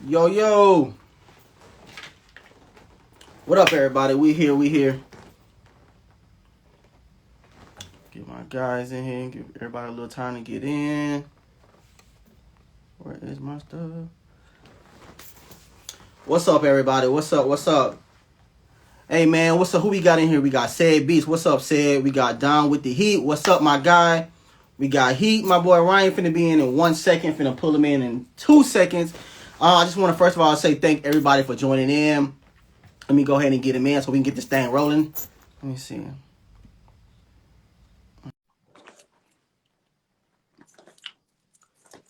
Yo, yo. What up, everybody? We here. Get my guys in here. Give everybody a little time to get in. Where is my stuff? What's up, everybody? What's up? Hey, man, what's up? Who we got in here? We got Said Beast. What's up, Said? We got Don with the Heat. What's up, my guy? We got Heat. My boy Ryan finna be in 1 second. Finna pull him in 2 seconds. I just want to, first of all, say thank everybody for joining in. Let me go ahead and get him in so we can get this thing rolling. Let me see.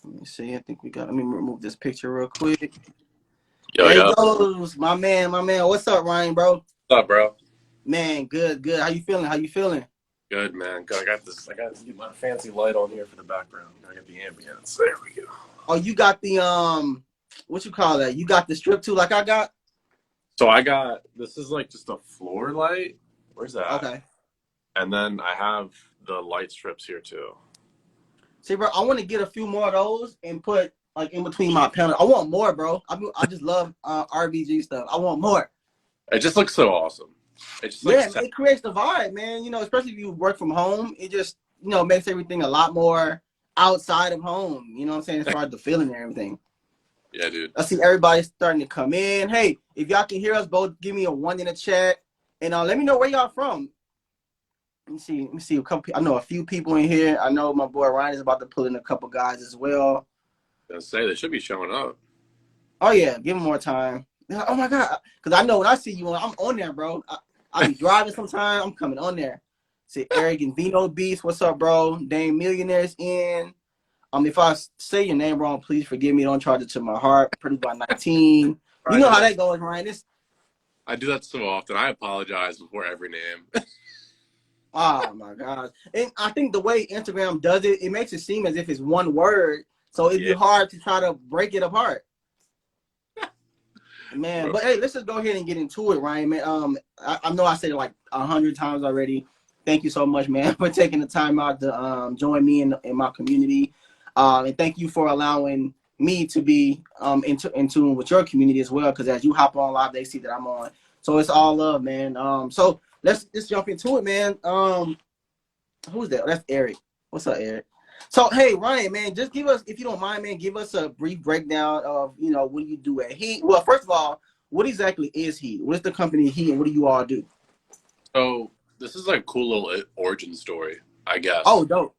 Let me see. I think we got. Let me remove this picture real quick. Yo, There he yo. goes, my man, my man. What's up, Ryan, bro? What's up, bro? Man, good, good. How you feeling? How you feeling? Good, man. I got this. I got to get my fancy light on here for the background. I got the ambience. There we go. Oh, you got the what you call that? You got the strip too, like I got. So I got this is like just a floor light. Where's that? Okay. And then I have the light strips here too. See, bro, I want to get a few more of those and put like in between my panel. I want more, bro. I just love RBG stuff. I want more. It just looks so awesome. It just like Yeah, it creates the vibe, man. Especially if you work from home, it just makes everything a lot more outside of home. You know what I'm saying? As far as the feeling and everything. yeah, dude. I see everybody starting to come in. Hey, if y'all can hear us both, give me a 1 in the chat, and let me know where y'all from. Let me see. Let me see a couple. I know a few people in here. I know my boy Ryan is about to pull in a couple guys as well. I say they should be showing up. Oh yeah, give him more time. Oh my god, because I know when I see you on, I'm on there, bro. I be driving sometime. I'm coming on there. See Eric and Vino Beast. What's up, bro? Dame Millionaires in. If I say your name wrong, please forgive me. Don't charge it to my heart. Produced by 19. You I know do how that. that goes, Ryan. This I do that so often. I apologize before every name. Oh my God. And I think the way Instagram does it, it makes it seem as if it's one word. So it'd be Yeah, hard to try to break it apart. Man, bro. but hey, let's just go ahead and get into it, Ryan. Man, I know I said it like 100 times already. Thank you so much, man, for taking the time out to join me in my community. And thank you for allowing me to be in tune with your community as well. Because as you hop on live, they see that I'm on. So it's all love, man. So let's jump into it, man. Who's that? Oh, that's Eric. What's up, Eric? So, hey, Ryan, man, just give us, if you don't mind, man, give us a brief breakdown of, what do you do at Heat? Well, first of all, what exactly is Heat? What is the company Heat, and what do you all do? So this is like a cool little origin story, I Oh, guess. dope.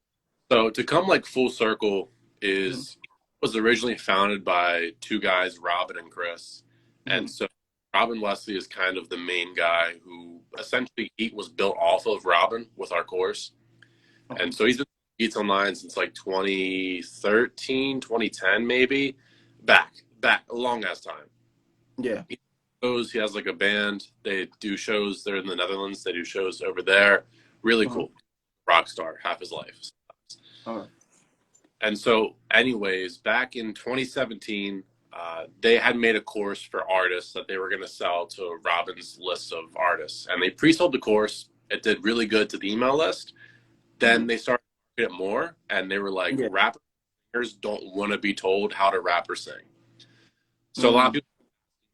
So to come like full circle Mhm. is was originally founded by two guys, Robin and Chris. And Mhm. so Robin Leslie is kind of the main guy who essentially Heat was built off of Robin with our course. Okay. And so he's been Heats online since like 2013, 2010 maybe. Back a long ass time. Yeah. He has like a band. They do shows. They're in the Netherlands. They do shows over there. Really Uh-huh. cool. Rock star, half his life. Uh-huh. And so, anyways, back in 2017, they had made a course for artists that they were going to sell to Robin's list of artists. And they pre sold the course. It did really good to the email list. Then Mhm. they started to get more, and they were like, Yeah. rappers don't want to be told how to rap or sing. So, a lot of Mhm. people,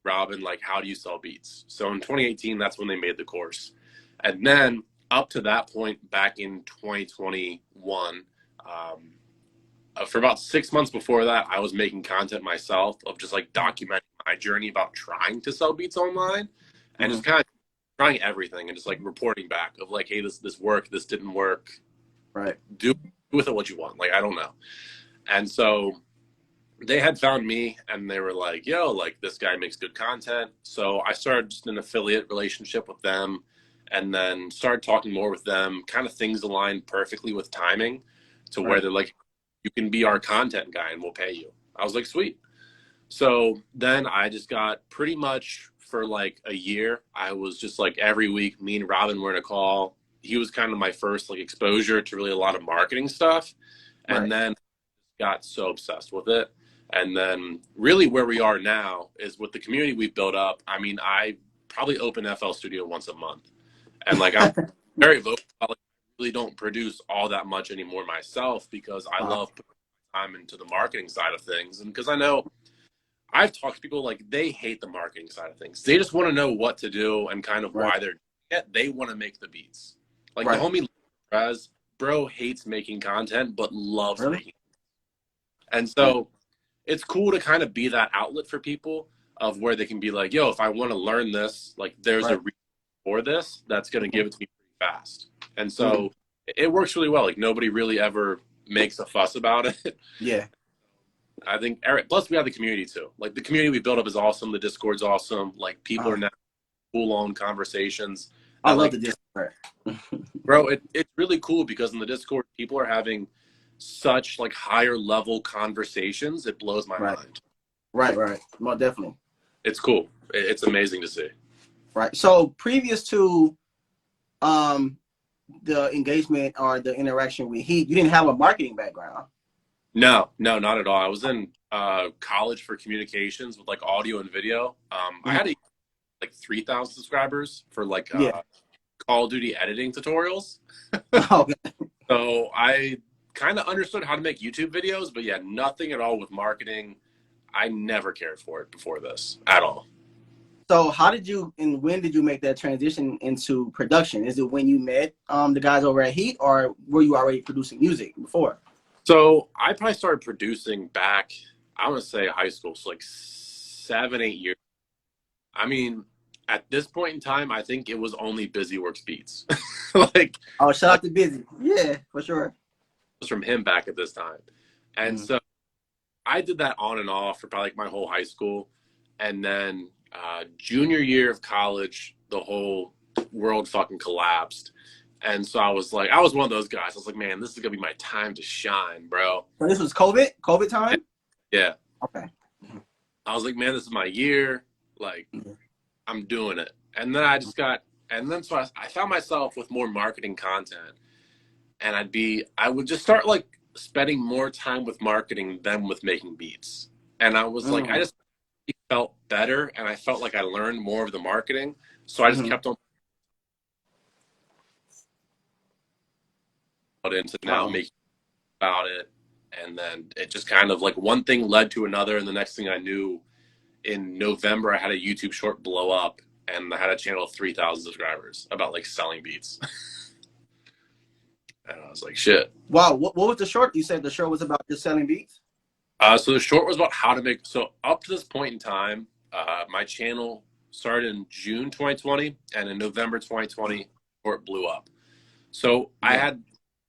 Robin, like, how do you sell beats? So, in 2018, that's when they made the course. And then, up to that point, back in 2021, for about 6 months before that, I was making content myself of just like documenting my journey about trying to sell beats online and Mhm. just kind of trying everything and just like reporting back of like, hey, this worked, this didn't work. Right. Do with it what you want. Like, I don't know. And so they had found me and they were like, yo, like this guy makes good content. So I started just an affiliate relationship with them and then started talking more with them. Kind of things aligned perfectly with timing to where Right. they're like, you can be our content guy and we'll pay you. I was like, sweet. So then I just got pretty much for like a year. I was just like every week, me and Robin were in a call. He was kind of my first like exposure to really a lot of marketing stuff. Right. And then got so obsessed with it. And then really where we are now is with the community we've built up. I mean, I probably open FL Studio once a month. And like I'm very vocal. Like, I really don't produce all that much anymore myself because I Wow. love putting time into the marketing side of things. And because I know I've talked to people like they hate the marketing side of things. They just want to know what to do and kind of Right. why they're doing it. They want to make the beats. Like the Right. homie Raz, bro hates making content but loves Really? making. And so it's cool to kind of be that outlet for people of where they can be like, yo, if I want to learn this, like there's a Right. reason for this that's going to give it to me pretty fast. And Mm-hmm. so it works really well. Like nobody really ever makes a fuss about it. Yeah. I think Eric, plus we have the community too. Like the community we built up is awesome. The Discord's awesome. Like people are now full on conversations. I That love like, the Discord. bro, it's really cool because in the Discord, people are having such like higher level conversations. It blows my Right. mind. Right. More definitely. It's cool. It's amazing to see. Right. So previous to the engagement or the interaction with Heat, you didn't have a marketing background. No, not at all. I was in college for communications with like audio and video. I had like 3,000 subscribers for like Yeah. Call of Duty editing tutorials. Okay. So I kind of understood how to make YouTube videos, but yeah, nothing at all with marketing. I never cared for it before this at all. So how did you and when did you make that transition into production? Is it when you met the guys over at Heat, or were you already producing music before? So I probably started producing back, I want to say high school, so like 7, 8 years. I mean, at this point in time, I think it was only Busy Works Beats. like, Oh, shout out to Busy. Yeah, for sure. it was from him back at this time. And so I did that on and off for probably like my whole high school. And then junior year of college, the whole world fucking collapsed. And so I was one of those guys. I was like, man, this is going to be my time to shine, bro. So this was COVID time? Yeah. Okay. I was like, man, this is my year. Like, I'm doing it. And then so I found myself with more marketing content. And I would just start like spending more time with marketing than with making beats. And I was like, I just felt better. And I felt like I learned more of the marketing. So I just kept on into now making about it. And then it just kind of like one thing led to another. And the next thing I knew, in November, I had a YouTube short blow up and I had a channel of 3,000 subscribers about like selling beats. And I was like, shit. Wow. What was the short? You said the short was about just selling beats? So the short was about how to make, so up to this point in time, my channel started in June 2020 and in November 2020, it blew up. So I had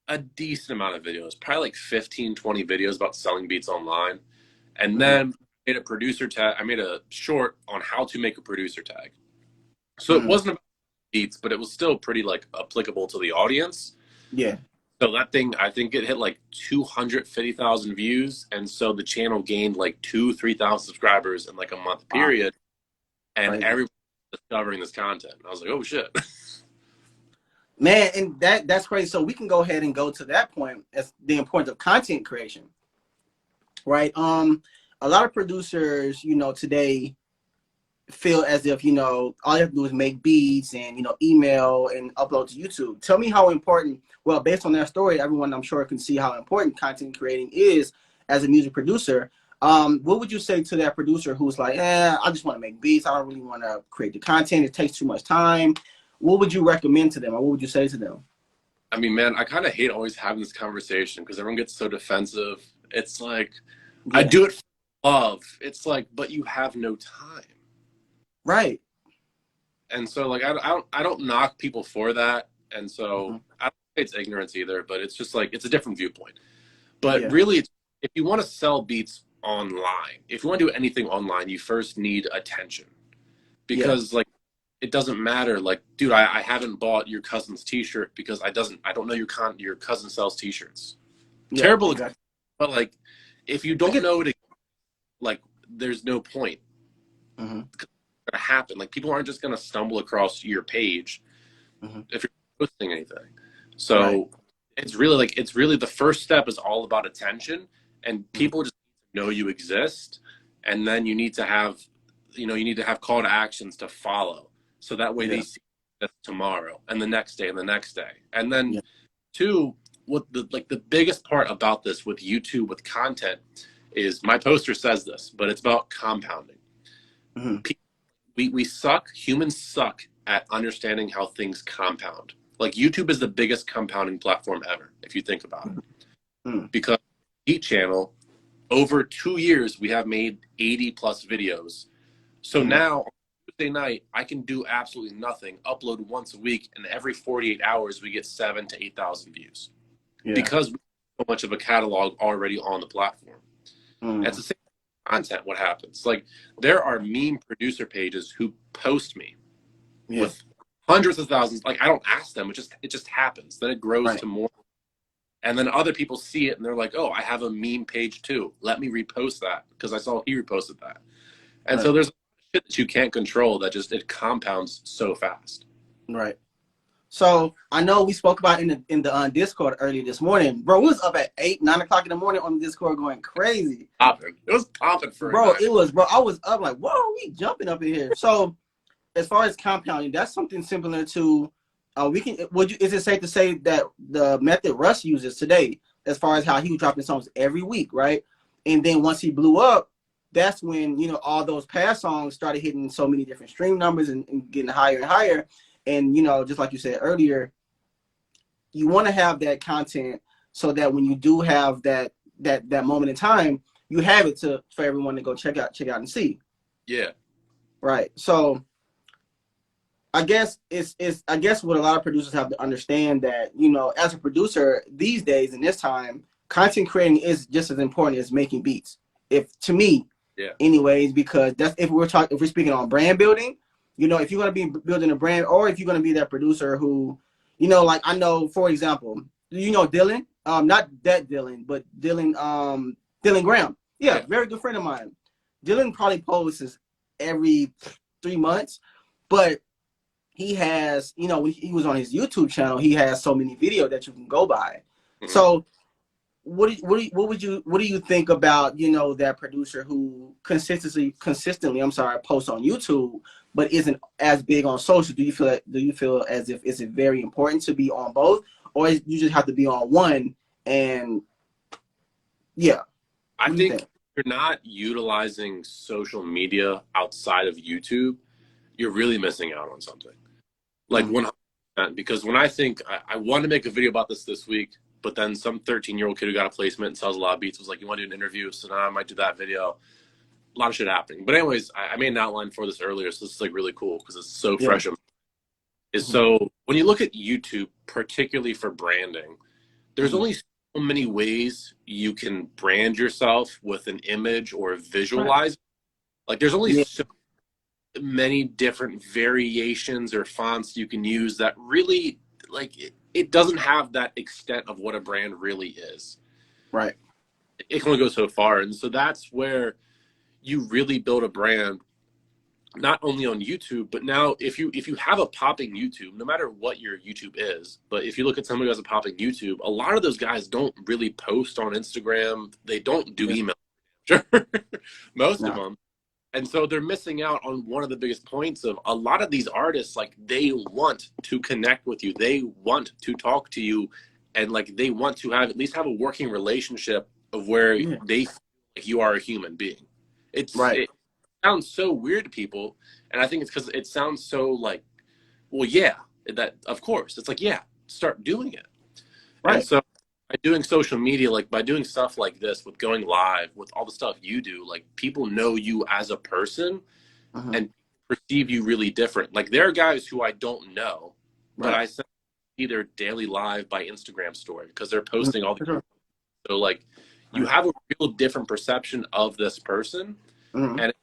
a decent amount of videos, probably like 15, 20 videos about selling beats online. And then I made a producer tag. I made a short on how to make a producer tag. So it wasn't about beats, but it was still pretty like applicable to the audience. Yeah. So that thing, I think it hit like 250,000 views. And so the channel gained like 3,000 subscribers in like a month period. And everyone was discovering this content. I was like, oh shit. Man, and that's crazy. So we can go ahead and go to that point as the importance of content creation. Right. A lot of producers, today feel as if, all you have to do is make beats and, email and upload to YouTube. Tell me how important, well, based on that story, everyone I'm sure can see how important content creating is as a music producer. What would you say to that producer who's like, I just want to make beats. I don't really want to create the content. It takes too much time. What would you recommend to them, or what would you say to them? I mean, man, I kind of hate always having this conversation because everyone gets so defensive. It's like, I do it for love. It's like, but you have no time. Right. And so like, I don't knock people for that. And so I don't say it's ignorance either, but it's just like, it's a different viewpoint. But really, if you want to sell beats online, if you want to do anything online, you first need attention because like, it doesn't matter. Like, dude, I haven't bought your cousin's t-shirt because I don't know your cousin sells t-shirts. Terrible. Exactly. But like, if you don't know it, like, there's no point. It's gonna happen. Like, people aren't just gonna stumble across your page if you're posting anything. So it's really the first step is all about attention, and people just know you exist, and then you need to have call to actions to follow. So that way they see that tomorrow and the next day and the next day. And then two, what the biggest part about this with YouTube, with content, is my poster says this, but it's about compounding. Mm-hmm. We suck, humans suck at understanding how things compound. Like YouTube is the biggest compounding platform ever, if you think about it. Mm-hmm. Because HEATE channel, over 2 years, we have made 80 plus videos. So Mm-hmm. now, Tuesday night, I can do absolutely nothing, upload once a week, and every 48 hours, we get 7,000 to 8,000 views. Yeah. Because we have so much of a catalog already on the platform. Mm-hmm. It's the same content, what happens. Like, there are meme producer pages who post me with hundreds of thousands. Like, I don't ask them, it just happens. Then it grows to more. And then other people see it and they're like, oh, I have a meme page too. Let me repost that because I saw he reposted that. And so there's shit that you can't control that just it compounds so fast. Right. So I know we spoke about in the Discord earlier this morning, bro. We was up at 8, 9 o'clock in the morning on the Discord going crazy. Popping. It was popping for bro. It was, bro. I was up like, whoa, we jumping up in here. So as far as compounding, that's something similar to is it safe to say that the method Russ uses today, as far as how he was dropping songs every week, right? And then once he blew up, that's when, you know, all those past songs started hitting so many different stream numbers and getting higher and higher. And, you know, just like you said earlier, you want to have that content so that when you do have that moment in time, you have it for everyone to go check out and see. Yeah. Right. So I guess I guess what a lot of producers have to understand that, you know, as a producer these days in this time, content creating is just as important as making beats. To me, anyways, because that's if we're speaking on brand building, you know, if you're going to be building a brand, or if you're going to be that producer who, you know, like I know, for example, you know, Dylan, not that Dylan, but Dylan Graham. Yeah, very good friend of mine. Dylan probably posts every 3 months, but he has, you know, when he was on his YouTube channel, he has so many videos that you can go by. Mm-hmm. So what do you think about, you know, that producer who consistently posts on YouTube but isn't as big on social? Do you feel as if is it very important to be on both, or you just have to be on one? And I think you're not utilizing social media outside of YouTube, you're really missing out on something. Like 100%, because when I think I wanted to make a video about this week, but then some 13-year-old kid who got a placement and sells a lot of beats was like, you want to do an interview? So now I might do that video. A lot of shit happening. But anyways, I made an outline for this earlier, so this is like really cool because it's so fresh. So when you look at YouTube, particularly for branding, there's only so many ways you can brand yourself with an image or visualize. Like there's only so many different variations or fonts you can use that really, like, it doesn't have that extent of what a brand really is. Right. It can only go so far. And so that's where you really build a brand, not only on YouTube, but now if you have a popping YouTube, no matter what your YouTube is, but if you look at someone who has a popping YouTube, a lot of those guys don't really post on Instagram. They don't do email. Most of them. And so they're missing out on one of the biggest points of a lot of these artists. Like, they want to connect with you. They want to talk to you. And like, they want to at least have a working relationship of where they feel like you are a human being. It sounds so weird to people. And I think it's because it sounds so like, well, that of course it's like, start doing it. Right. And so by doing social media, like by doing stuff like this, with going live, with all the stuff you do, like people know you as a person and perceive you really different. Like there are guys who I don't know, but I see their daily live by Instagram story because they're posting all the so like you have a real different perception of this person and a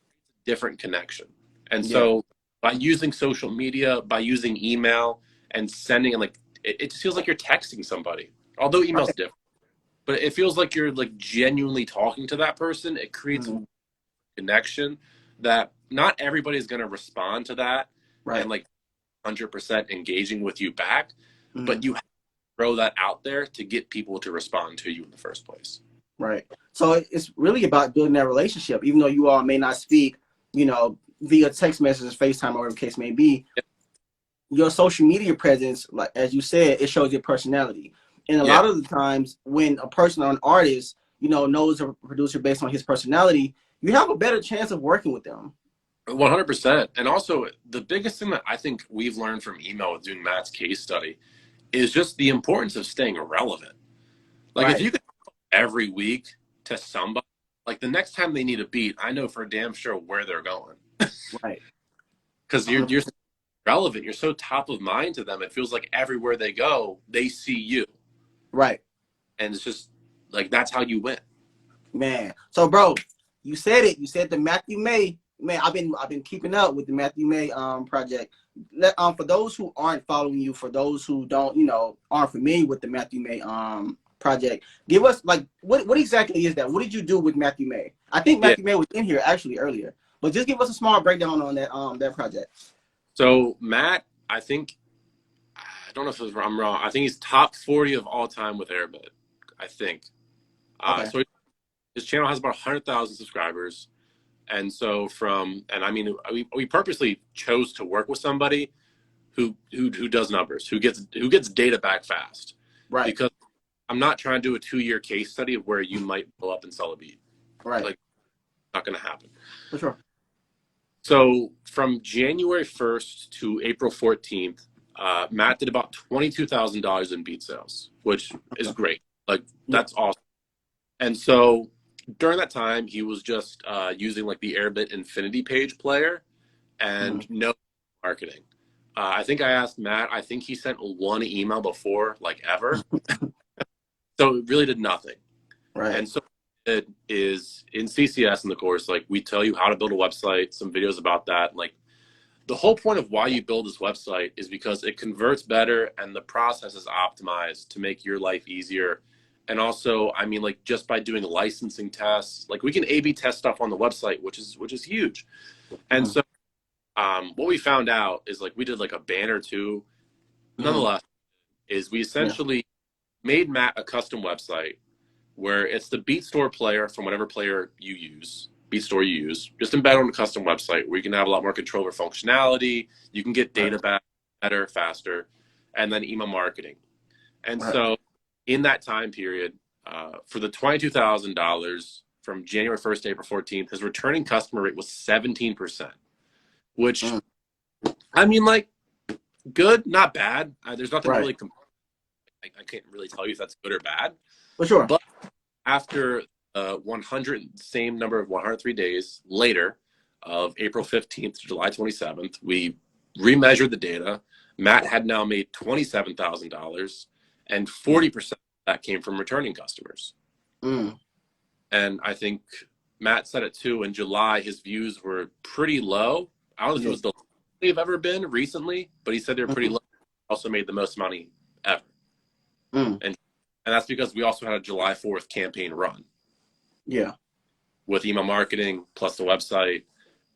different connection. And so by using social media, by using email and sending, and like it just feels like you're texting somebody. Although email's different, but it feels like you're like genuinely talking to that person. It creates a connection that not everybody is going to respond to that and like 100% engaging with you back, but you have to throw that out there to get people to respond to you in the first place. Right. So it's really about building that relationship, even though you all may not speak, you know, via text messages, FaceTime, or whatever the case may be. Your social media presence, like as you said, it shows your personality. And a lot of the times when a person or an artist, knows a producer based on his personality, you have a better chance of working with them. 100%. And also, the biggest thing that I think we've learned from email with doing Matt's case study is just the importance of staying relevant. Like, if you could every week to somebody, like the next time they need a beat, I know for damn sure where they're going. Right. Because you're relevant. You're so top of mind to them. It feels like everywhere they go, they see you. Right. And it's just like, that's how you win. Man. So, bro, you said it. You said the Matthew May. Man, I've been keeping up with the Matthew May project. For those who aren't following you, for those who don't, aren't familiar with the Matthew May project, give us like what exactly is that? What did you do with Matthew May? I think Matthew May was in here actually earlier, but just give us a small breakdown on that project. So Matt, I don't know if I'm wrong. I think he's top 40 of all time with Airbit. I think. Okay. So his channel has about 100,000 subscribers. And so we purposely chose to work with somebody who does numbers, who gets data back fast. Right. Because I'm not trying to do a 2-year case study of where you might blow up and sell a beat. Right. Like, not going to happen. For sure. So from January 1st to April 14th, Matt did about $22,000 in beat sales, which is great. Like, that's awesome. And so during that time, he was just using like the Airbit Infinity page player and no marketing. I think I asked Matt, I think he sent one email before, like ever. So it really did nothing. Right. And so it is in CCS in the course, like we tell you how to build a website, some videos about that. Like the whole point of why you build this website is because it converts better and the process is optimized to make your life easier. And also, I mean, like just by doing licensing tests, like we can A/B test stuff on the website, which is huge. And so what we found out is like we did like a banner too. Nonetheless, is we essentially made Matt a custom website where it's the BeatStore player from whatever player you use, BeatStore you use, just embed on a custom website where you can have a lot more control over functionality. You can get data back better, faster, and then email marketing. And so in that time period, for the $22,000 from January 1st to April 14th, his returning customer rate was 17%, which, I mean, like, good, not bad. There's nothing really, I can't really tell you if that's good or bad. For sure. But after 103 days later of April 15th to July 27th, we remeasured the data. Matt had now made $27,000, and 40% of that came from returning customers. And I think Matt said it too. In July, his views were pretty low. I don't know if it was the lowest they've ever been recently, but he said they were pretty low. Also made the most money ever. And that's because we also had a July 4th campaign run. Yeah. With email marketing plus the website.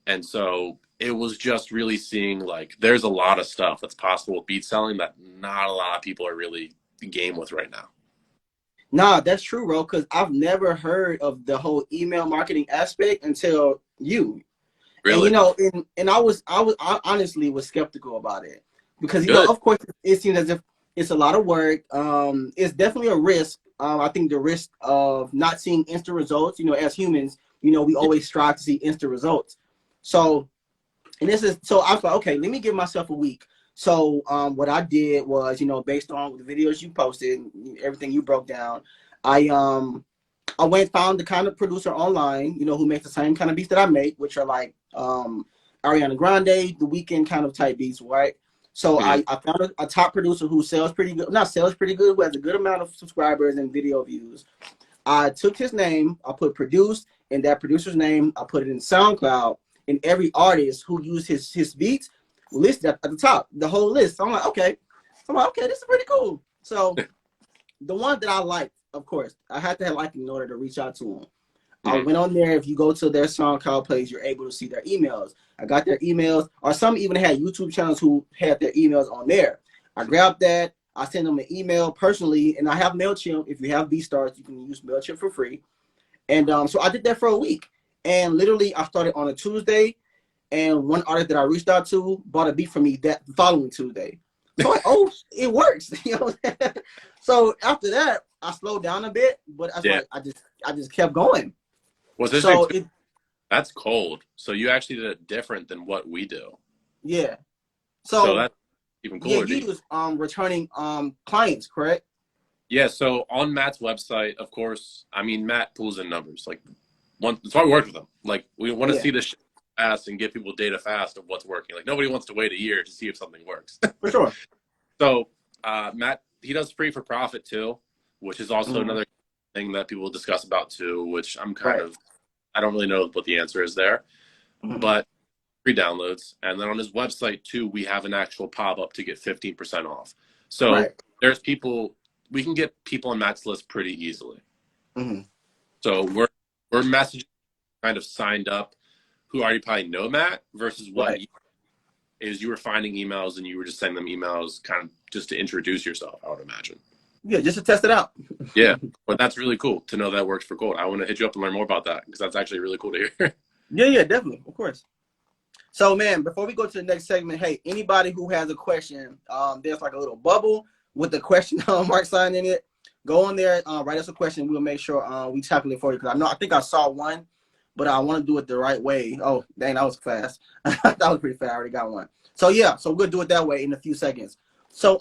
And so it was just really seeing like there's a lot of stuff that's possible with beat selling that not a lot of people are really game with right now. Nah, that's true, bro, because I've never heard of the whole email marketing aspect until you. Really? And I honestly was skeptical about it because of course it seems as if it's a lot of work. It's definitely a risk. I think the risk of not seeing instant results, as humans, we always strive to see instant results. So I was like, okay, let me give myself a week. So what I did was, based on the videos you posted, everything you broke down, I went found the kind of producer online, who makes the same kind of beats that I make, which are like Ariana Grande, The Weeknd kind of type beats, right? So I found a top producer who sells pretty good, who has a good amount of subscribers and video views. I took his name, I put produced, and that producer's name, I put it in SoundCloud, and every artist who used his beats listed at the top, the whole list. So I'm like, okay, this is pretty cool. So the one that I liked, of course, I had to have like in order to reach out to them. I went on there. If you go to their SoundCloud page, you're able to see their emails. I got their emails, or some even had YouTube channels who had their emails on there. I grabbed that. I sent them an email personally, and I have MailChimp. If you have BeatStars, you can use MailChimp for free. And so I did that for a week. And literally, I started on a Tuesday, and one artist that I reached out to bought a beat from me that following Tuesday. So like, oh, it works. So after that, I slowed down a bit, but that's Yeah. why I just kept going. What's So interesting too, that's cold. So you actually did it different than what we do. yeah. So So that's even yeah, cooler. you use returning clients, correct? Yeah, so on Matt's website, of course, I mean, Matt pulls in numbers. Like, that's why we work with him. Like, we want to Yeah, see this shit fast and give people data fast of what's working. Like, nobody wants to wait a year to see if something works. for sure. So, Matt, he does free for profit too, which is also Mm-hmm. another thing that people discuss about too, which Right. I don't really know what the answer is there, Mm-hmm. but free downloads. And then on his website too, we have an actual pop up to get 15% off. So Right. there's people, we can get people on Matt's list pretty easily. Mm-hmm. So we're messaging kind of signed up who already probably know Matt versus what Right. you, is you were finding emails and you were just sending them emails kind of just to introduce yourself, I would imagine. Yeah, just to test it out. Yeah, but that's really cool to know that works for Gold. I want to hit you up and learn more about that because that's actually really cool to hear. Yeah, yeah, definitely, of course. So, man, before we go to the next segment, hey, anybody who has a question, there's like a little bubble with the question mark sign in it. Go on there, write us a question. We'll make sure we tackle it for you because I think I saw one, but I want to do it the right way. Oh, dang, that was fast. That was pretty fast. I already got one. So yeah, so we'll do it that way in a few seconds. So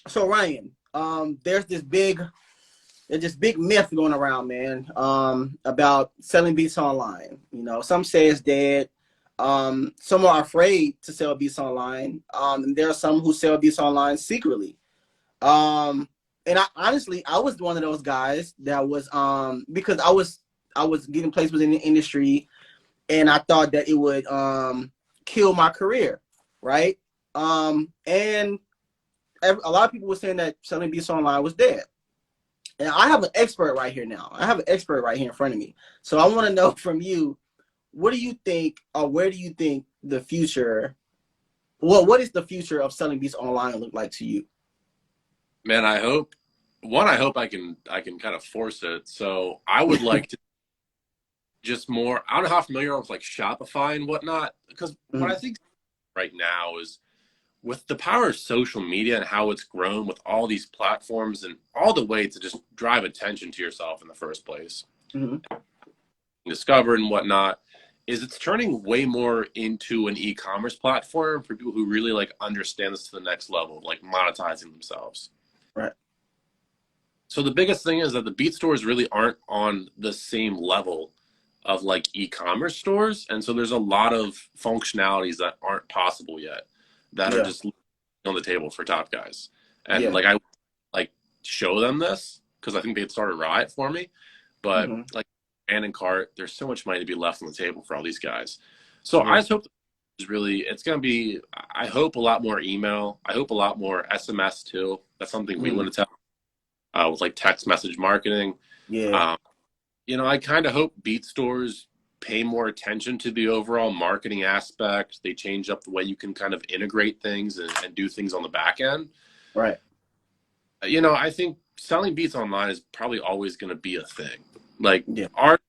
so Ryan, there's this big myth going around, man, about selling beats online. You know, some say it's dead. Some are afraid to sell beats online. And there are some who sell beats online secretly. And I honestly, I was one of those guys that was because I was getting placed within the industry, and I thought that it would kill my career, right? And a lot of people were saying that selling beats online was dead. And I have an expert right here now. I have an expert right here in front of me. So I want to know from you, what do you think, or where do you think the future, well, what is the future of selling beats online look like to you? Man, I hope I can kind of force it. So I would like to just more. I don't know how familiar with like Shopify and whatnot because what I Mhm. think right now is with the power of social media and how it's grown with all these platforms and all the way to just drive attention to yourself in the first place, Mhm. discover and whatnot, is it's turning way more into an e-commerce platform for people who really like understand this to the next level, like monetizing themselves. Right. So the biggest thing is that the beat stores really aren't on the same level of like e-commerce stores, and so there's a lot of functionalities that aren't possible yet that are Yeah. just on the table for top guys. And Yeah. like I like show them this because I think they'd start a riot for me. But Mhm. like hand and cart, there's so much money to be left on the table for all these guys. So I Yeah. just hope is really it's gonna be I hope a lot more email. I hope a lot more SMS too. That's something we Mhm. want to tell with like text message marketing. Yeah. Um, I kind of hope beat stores pay more attention to the overall marketing aspect. They change up the way you can kind of integrate things and do things on the back end. Right. I think selling beats online is probably always going to be a thing. Like Yeah. there's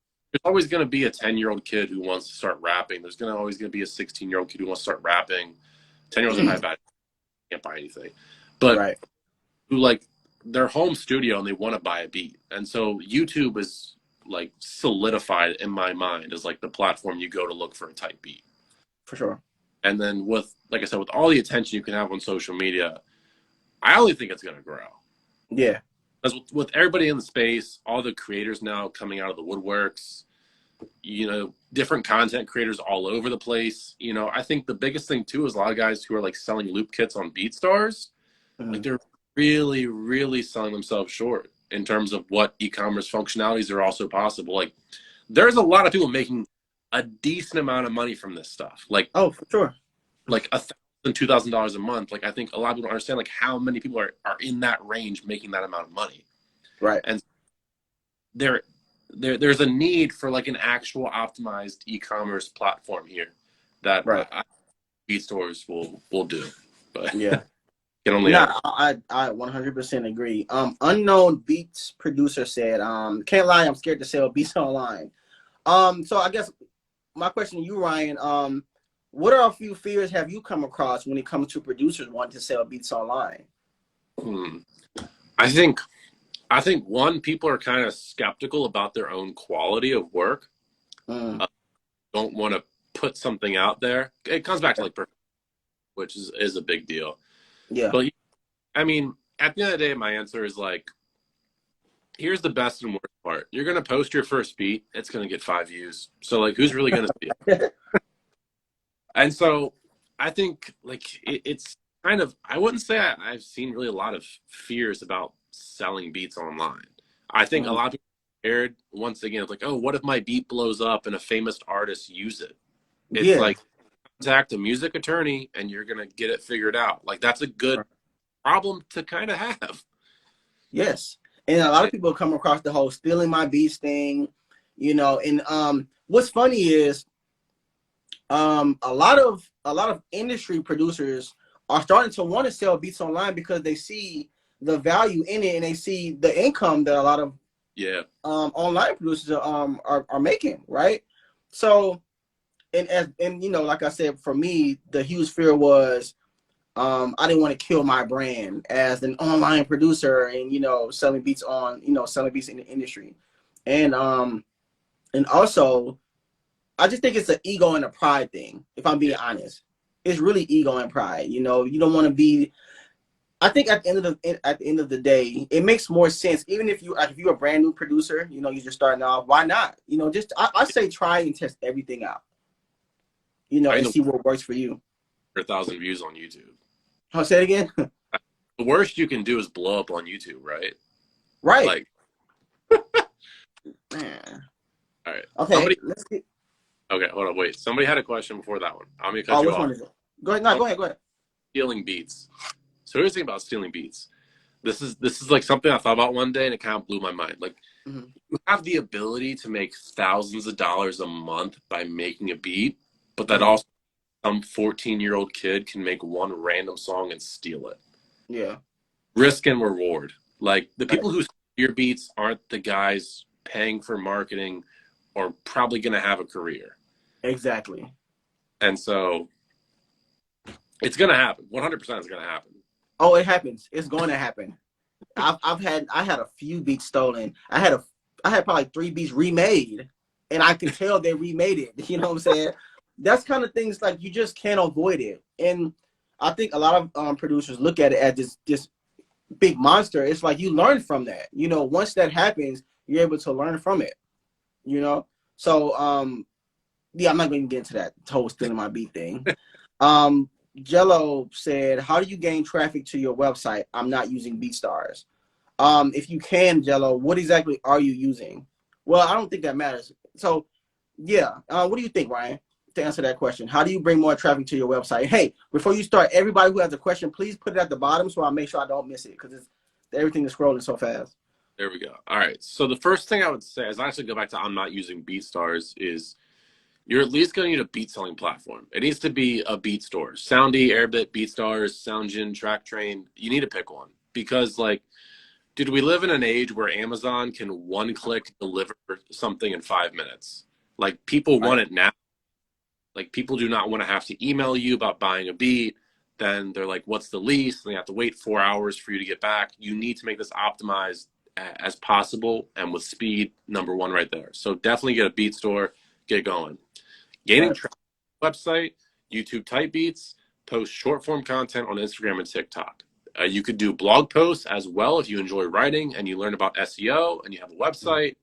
always going to be a 10-year-old kid who wants to start rapping. There's always going to be a 16-year-old kid who wants to start rapping. 10-year-olds are probably bad, can't buy anything, but Right. who like their home studio and they want to buy a beat. And so YouTube is like solidified in my mind as like the platform you go to look for a type beat. For sure. And then with, like I said, with all the attention you can have on social media, I only think it's going to grow. Yeah. Because with everybody in the space, all the creators now coming out of the woodworks, different content creators all over the place. I think the biggest thing too is a lot of guys who are like selling loop kits on BeatStars, like Mhm. they're really, really selling themselves short in terms of what e-commerce functionalities are also possible. Like there's a lot of people making a decent amount of money from this stuff. Oh, for sure. Like $1,000, $2,000 a month. Like I think a lot of people don't understand like how many people are in that range making that amount of money. Right. And there's a need for like an actual optimized e-commerce platform here that Right. beat stores will do. But Yeah. can only No, ever. I 100% agree. Unknown beats producer said, can't lie, I'm scared to sell beats online. So I guess my question to you, Ryan, what are a few fears have you come across when it comes to producers wanting to sell beats online? Hmm. I think I think one, people are kind of skeptical about their own quality of work. Mm, Don't want to put something out there. It comes back to like, which is a big deal. yeah. But I mean, at the end of the day, my answer is like, here's the best and worst part. You're gonna post your first beat, it's gonna get 5 views. So like, who's really gonna see it? And so I think like it's kind of, I wouldn't say I've seen really a lot of fears about selling beats online. I think a Mm, lot of people are scared once again, it's like, oh, what if my beat blows up and a famous artist use it? It's yeah. like, contact a music attorney and you're gonna get it figured out. Like that's a good problem to kind of have. Yes. And a lot of And, people come across the whole stealing my beats thing, you know. And what's funny is a lot of industry producers are starting to want to sell beats online because they see the value in it and they see the income that a lot of yeah, online producers are making, right? So and you know, like I said, for me, the huge fear was I didn't want to kill my brand as an online producer and you know selling beats in the industry, and and also I just think it's an ego and a pride thing. If I'm being yeah. honest, it's really ego and pride. You know, you don't want to be. I think at the end of the day, it makes more sense. Even if you're a brand new producer, you know, you're just starting off. Why not? You know, just I say try and test everything out. You know, I mean, and see what works for you. 100,000 views on YouTube. I'll say it again. The worst you can do is blow up on YouTube, right? Right. Like, Man. all right, Okay. somebody. Let's get. Okay, hold on, wait. Somebody had a question before that one. I'm gonna cut Oh, you which off. one is it? Go ahead. No, go ahead. Go ahead. Stealing beats. So here's the thing about stealing beats. This is like something I thought about one day, and it kind of blew my mind. Like, Mm-hmm. you have the ability to make thousands of dollars a month by making a beat, but that Mm-hmm. also some 14-year-old kid can make one random song and steal it. Yeah. Risk and reward. Like the Right. people who steal your beats aren't the guys paying for marketing or probably going to have a career. Exactly. And so it's going to happen. 100% is going to happen. Oh, it happens. It's going to happen. I had a few beats stolen. I had probably 3 beats remade, and I can tell they remade it. You know what I'm saying? That's kind of things like you just can't avoid it. And I think a lot of producers look at it as this big monster. It's like you learn from that. You know, once that happens, you're able to learn from it. You know, so yeah, I'm not going to get into that whole stealing my beat thing. Um, Jello said, "How do you gain traffic to your website? I'm not using BeatStars. If you can, Jello, what exactly are you using?" Well, I don't think that matters. So, yeah. What do you think, Ryan? To answer that question, how do you bring more traffic to your website? Hey, before you start, everybody who has a question, please put it at the bottom so I make sure I don't miss it because everything is scrolling so fast. There we go. All right. So the first thing I would say is I actually go back to I'm not using BeatStars is you're at least going to need a beat selling platform. It needs to be a beat store. Soundy, Airbit, BeatStars, SoundGen, TrackTrain. You need to pick one because like, dude, we live in an age where Amazon can one click deliver something in 5 minutes. Like people Right. want it now. Like people do not want to have to email you about buying a beat. Then they're like, what's the lease? And they have to wait 4 hours for you to get back. You need to make this optimized as possible and with speed, number one right there. So definitely get a beat store, get going. Gaining Right. traffic website, YouTube type beats, post short form content on Instagram and TikTok. You could do blog posts as well if you enjoy writing and you learn about SEO and you have a website.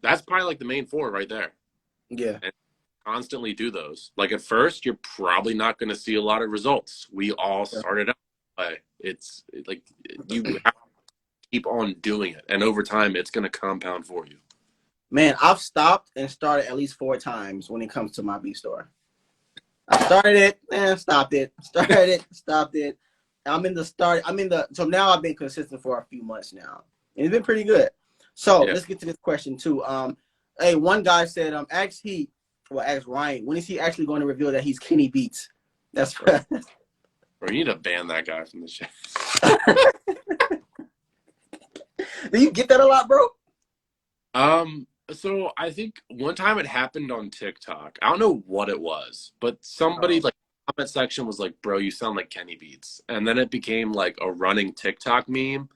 That's probably like the main four right there. Yeah. And constantly do those. Like at first, you're probably not going to see a lot of results. We all started out that way. It's like you have to keep on doing it, and over time, it's going to compound for you. Man, I've stopped and started at least 4 times when it comes to my beat store. I started it and stopped it. Started it, stopped it. So now I've been consistent for a few months now. And it's been pretty good. So Yeah, let's get to this question too. Hey, one guy said, ask Ryan, when is he actually going to reveal that he's Kenny Beats? That's bro. Bro, you need to ban that guy from the show. Do you get that a lot, bro? So I think one time it happened on TikTok. I don't know what it was, but somebody like comment section was like, bro, you sound like Kenny Beats. And then it became like a running TikTok meme,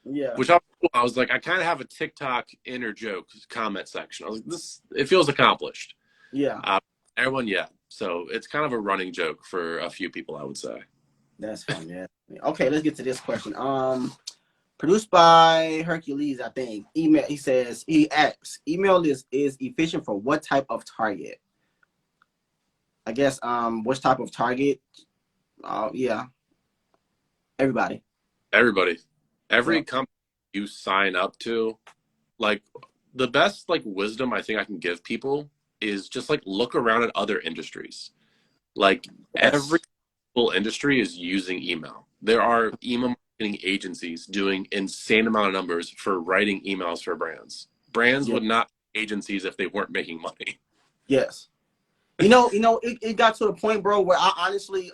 Yeah. which I was like, I kind of have a TikTok inner joke comment section. I was like, this, it feels accomplished. Yeah. Everyone, yeah. So it's kind of a running joke for a few people, I would say. That's fun, yeah. Okay, let's get to this question. Produced by Hercules, I think. Email. He asks, email is efficient for what type of target? I guess which type of target? Yeah, everybody. Everybody, Yeah. every company you sign up to, like the best like wisdom I think I can give people is just like look around at other industries. Like every Yes. single industry is using email. There are email marketing agencies doing insane amount of numbers for writing emails for brands. Brands Yeah. would not be agencies if they weren't making money. Yes. It got to the point, bro, where I honestly,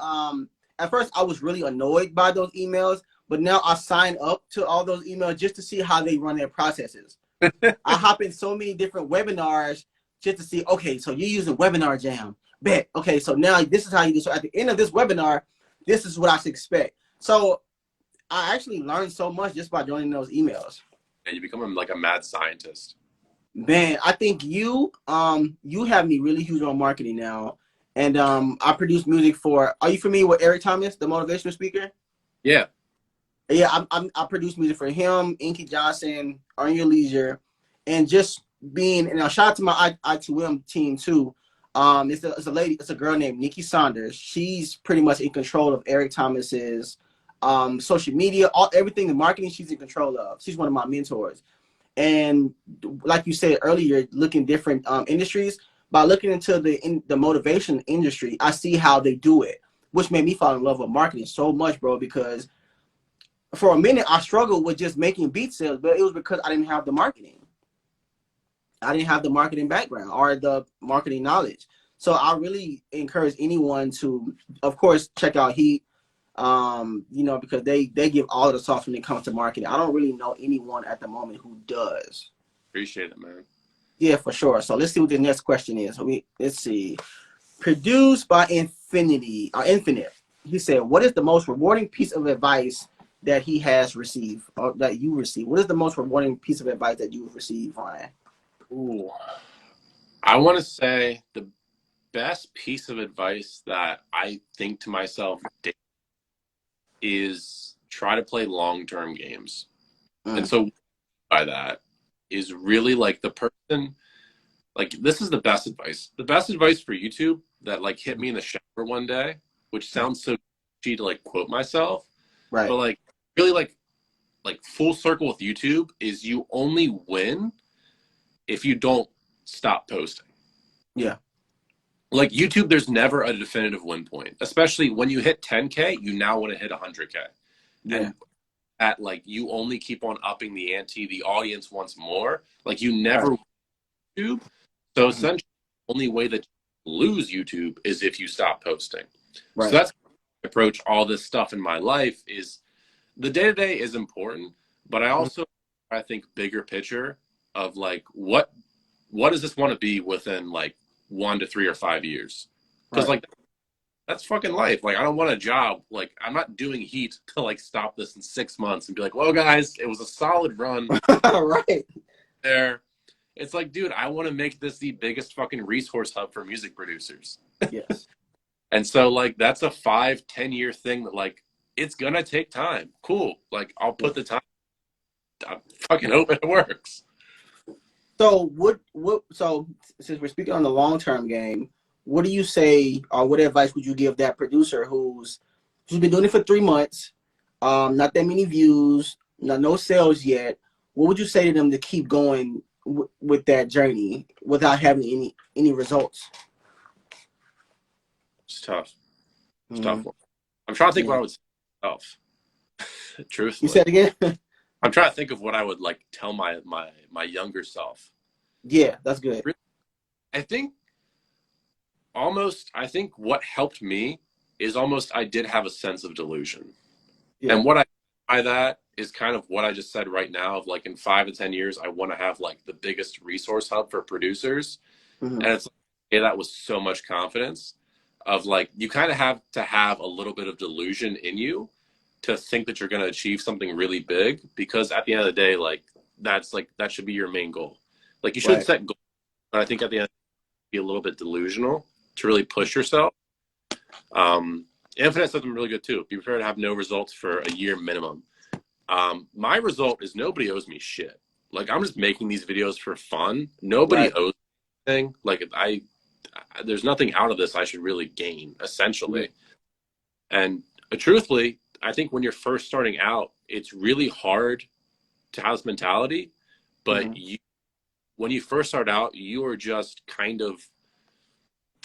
at first I was really annoyed by those emails, but now I sign up to all those emails just to see how they run their processes. I hop in so many different webinars just to see, okay, so you're using Webinar Jam. Bet. Okay, so now this is how you do. So at the end of this webinar, this is what I should expect. So I actually learned so much just by joining those emails. And you become like a mad scientist. Man, I think you have me really huge on marketing now. And I produce music for, are you familiar with Eric Thomas, the motivational speaker? Yeah. Yeah, I produce music for him, Inky Johnson, Earn Your Leisure, and just being, and I'll shout out to my I2M team too. It's a girl named Nikki Saunders. She's pretty much in control of Eric Thomas's social media, everything, the marketing she's in control of. She's one of my mentors. And like you said earlier, looking different industries, by looking into the motivation industry, I see how they do it, which made me fall in love with marketing so much, bro, because for a minute I struggled with just making beat sales, but it was because I didn't have the marketing. I didn't have the marketing background or the marketing knowledge. So I really encourage anyone to, of course, check out HEATE, because they give all of the sauce when it comes to marketing. I don't really know anyone at the moment who does. Appreciate it, man. Yeah, for sure. So let's see what the next question is. Let's see. Produced by Infinite. He said, "What is the most rewarding piece of advice that he has received, or that you received? What is the most rewarding piece of advice that you've received, Ryan?" Ooh. I want to say the best piece of advice that I think to myself is try to play long-term games. And Mm. so by that is really like the person, like this is the best advice. The best advice for YouTube that like hit me in the shower one day, which sounds so cheesy to like quote myself, Right. but like really like full circle with YouTube is you only win if you don't stop posting. Yeah. Like YouTube, there's never a definitive win point, especially when you hit 10K, you now want to hit 100K. Yeah. And at like, you only keep on upping the ante, the audience wants more. Like you never Right. YouTube. So Mhm. essentially, the only way that you lose YouTube is if you stop posting. So Right. that's how I approach all this stuff in my life is the day-to-day is important, but I Mhm. also, I think bigger picture of like, what does this want to be within like 1 to 3 or 5 years? Because Right. like that's fucking life. Like I don't want a job. Like I'm not doing HEATE to like stop this in 6 months and be like, well, guys, it was a solid run Right. there. It's like, dude, I want to make this the biggest fucking resource hub for music producers. Yes. And so like that's a 5, 10 year thing that like it's gonna take time. Cool. Like I'll Yeah. put the time. I fucking hope it works. So so since we're speaking on the long term game, what do you say, or what advice would you give that producer who's been doing it for 3 months, not that many views, no sales yet? What would you say to them to keep going with that journey without having any results? It's tough. It's Mm-hmm. tough one. I'm trying to think what Yeah. I would say to myself, You said truthfully. again? I'm trying to think of what I would like tell my younger self. Yeah, that's good. I think I think what helped me is almost I did have a sense of delusion. Yeah. And what I by that is kind of what I just said right now of like in 5 to 10 years, I want to have like the biggest resource hub for producers. Mm-hmm. And it's like, yeah, that was so much confidence. of like, you kind of have to have a little bit of delusion in you to think that you're going to achieve something really big, because at the end of the day, like, that should be your main goal. Like, you should Right. set goals, but I think at the end, be a little bit delusional to really push yourself. Infinite said something really good too. Be prepared to have no results for a year minimum. My result is nobody owes me shit. Like, I'm just making these videos for fun. Nobody Right. owes me anything. Like, there's nothing out of this I should really gain, essentially. And truthfully, I think when you're first starting out, it's really hard to have this mentality. But Mm-hmm. when you first start out, you are just kind of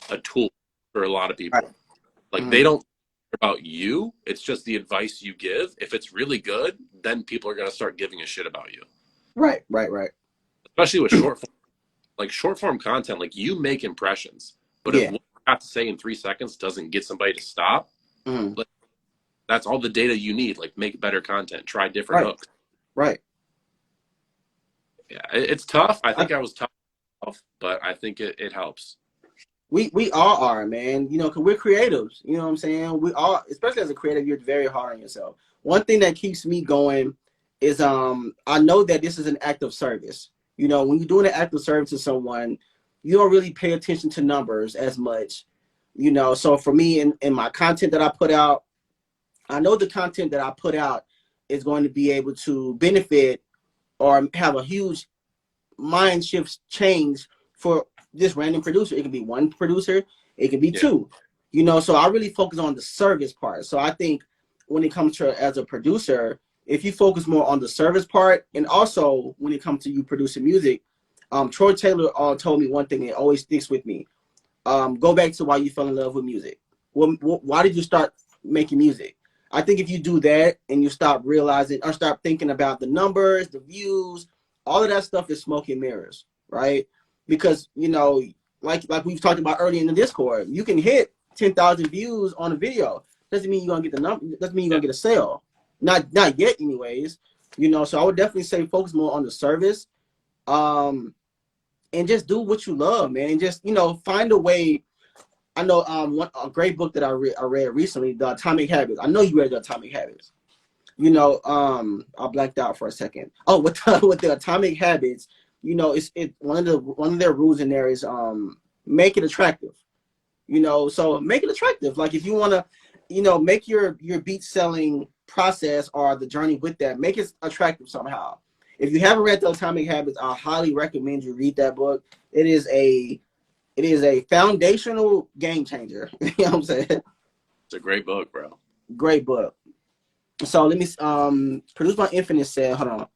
a tool for a lot of Right. people. Like, Mm-hmm. they don't care about you. It's just the advice you give. If it's really good, then people are going to start giving a shit about you. Right. Right. Right. Especially with short form, like short form content, like, you make impressions. But if Yeah. what you have to say in 3 seconds doesn't get somebody to stop, Mm-hmm. like, that's all the data you need. Like, make better content, try different Right. hooks. Right. Yeah, it's tough. I I, think I was tough, but I think it helps. we all are, man. You know, because we're creatives. You know what I'm saying? We all, especially as a creative, you're very hard on yourself. One thing that keeps me going is I know that this is an act of service. You know, when you're doing an act of service to someone, you don't really pay attention to numbers as much. You know, so for me in my content that I put out, I know the content that I put out is going to be able to benefit or have a huge mind shift change for this random producer. It can be one producer, it can be Yeah. two. You know, so I really focus on the service part. So I think when it comes to as a producer, if you focus more on the service part, and also when it comes to you producing music, Troy Taylor told me one thing that always sticks with me. Go back to why you fell in love with music. Why did you start making music? I think if you do that and you stop realizing or start thinking about the numbers, the views, all of that stuff is smoke and mirrors, right? Because you know, like we've talked about earlier in the Discord, you can hit 10,000 views on a video. Doesn't mean you're gonna get the number. Doesn't mean you're gonna get a sale. Not yet, anyways. You know, so I would definitely say focus more on the service, and just do what you love, man. And just find a way. I know a great book that I read recently, The Atomic Habits. I know you read The Atomic Habits. You know, I blacked out for a second. Oh, with the Atomic Habits, you know, it's one of their rules in there is make it attractive. You know, so make it attractive. Like if you want to, make your beat selling process or the journey with that, make it attractive somehow. If you haven't read The Atomic Habits, I highly recommend you read that book. It is a foundational game changer. You know what I'm saying? It's a great book, bro. Great book. So let me Produce by Infinite said, hold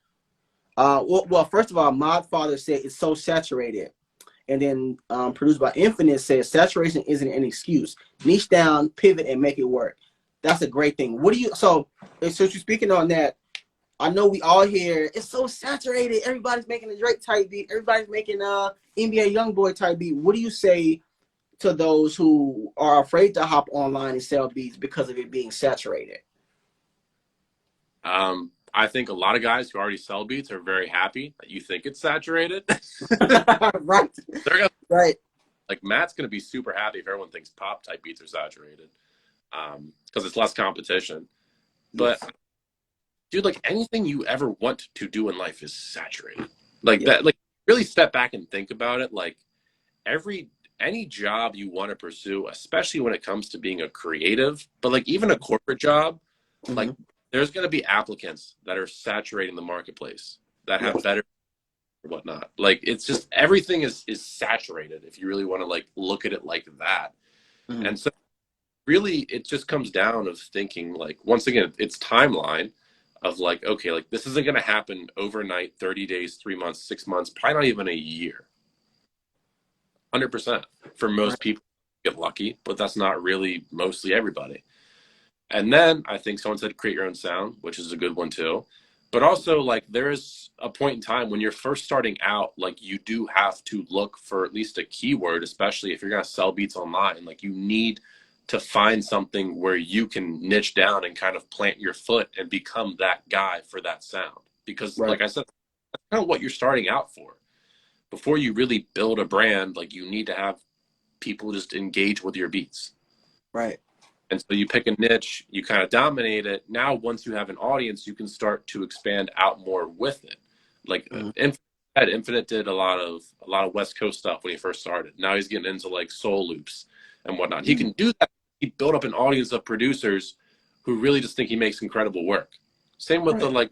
on. Well, first of all, Mod Father said it's so saturated. And then Produced by Infinite says saturation isn't an excuse. Niche down, pivot, and make it work. That's a great thing. So you're speaking on that, I know we all hear it's so saturated. Everybody's making a Drake type beat. Everybody's making a NBA YoungBoy type beat. What do you say to those who are afraid to hop online and sell beats because of it being saturated? I think a lot of guys who already sell beats are very happy that you think it's saturated. Right. They're gonna, Right. like, Matt's gonna be super happy if everyone thinks pop type beats are saturated, because it's less competition. But Yes. dude, like, anything you ever want to do in life is saturated. Like Yeah. that. Like, really step back and think about it. Like, any job you want to pursue, especially when it comes to being a creative, but like even a corporate job, like, Mm-hmm. there's going to be applicants that are saturating the marketplace that Yeah. have better or whatnot. Like, it's just everything is saturated if you really want to like look at it like that. Mm-hmm. And so really it just comes down of thinking, like, once again, it's timeline of like, okay, like, this isn't going to happen overnight, 30 days, 3 months, 6 months, probably not even a year. 100% for Right. most people get lucky, but that's not really mostly everybody. And then I think someone said create your own sound, which is a good one too. But also, like, there is a point in time when you're first starting out, like, you do have to look for at least a keyword, especially if you're going to sell beats online. Like, you need to find something where you can niche down and kind of plant your foot and become that guy for that sound. Because, Right. like I said, that's kind of what you're starting out for. Before you really build a brand, like, you need to have people just engage with your beats. Right. And so you pick a niche, you kind of dominate it. Now, once you have an audience, you can start to expand out more with it. Like Mm-hmm. Infinite did a lot of West Coast stuff when he first started. Now he's getting into like soul loops and whatnot. He can do that. He built up an audience of producers who really just think he makes incredible work. Same with the Right.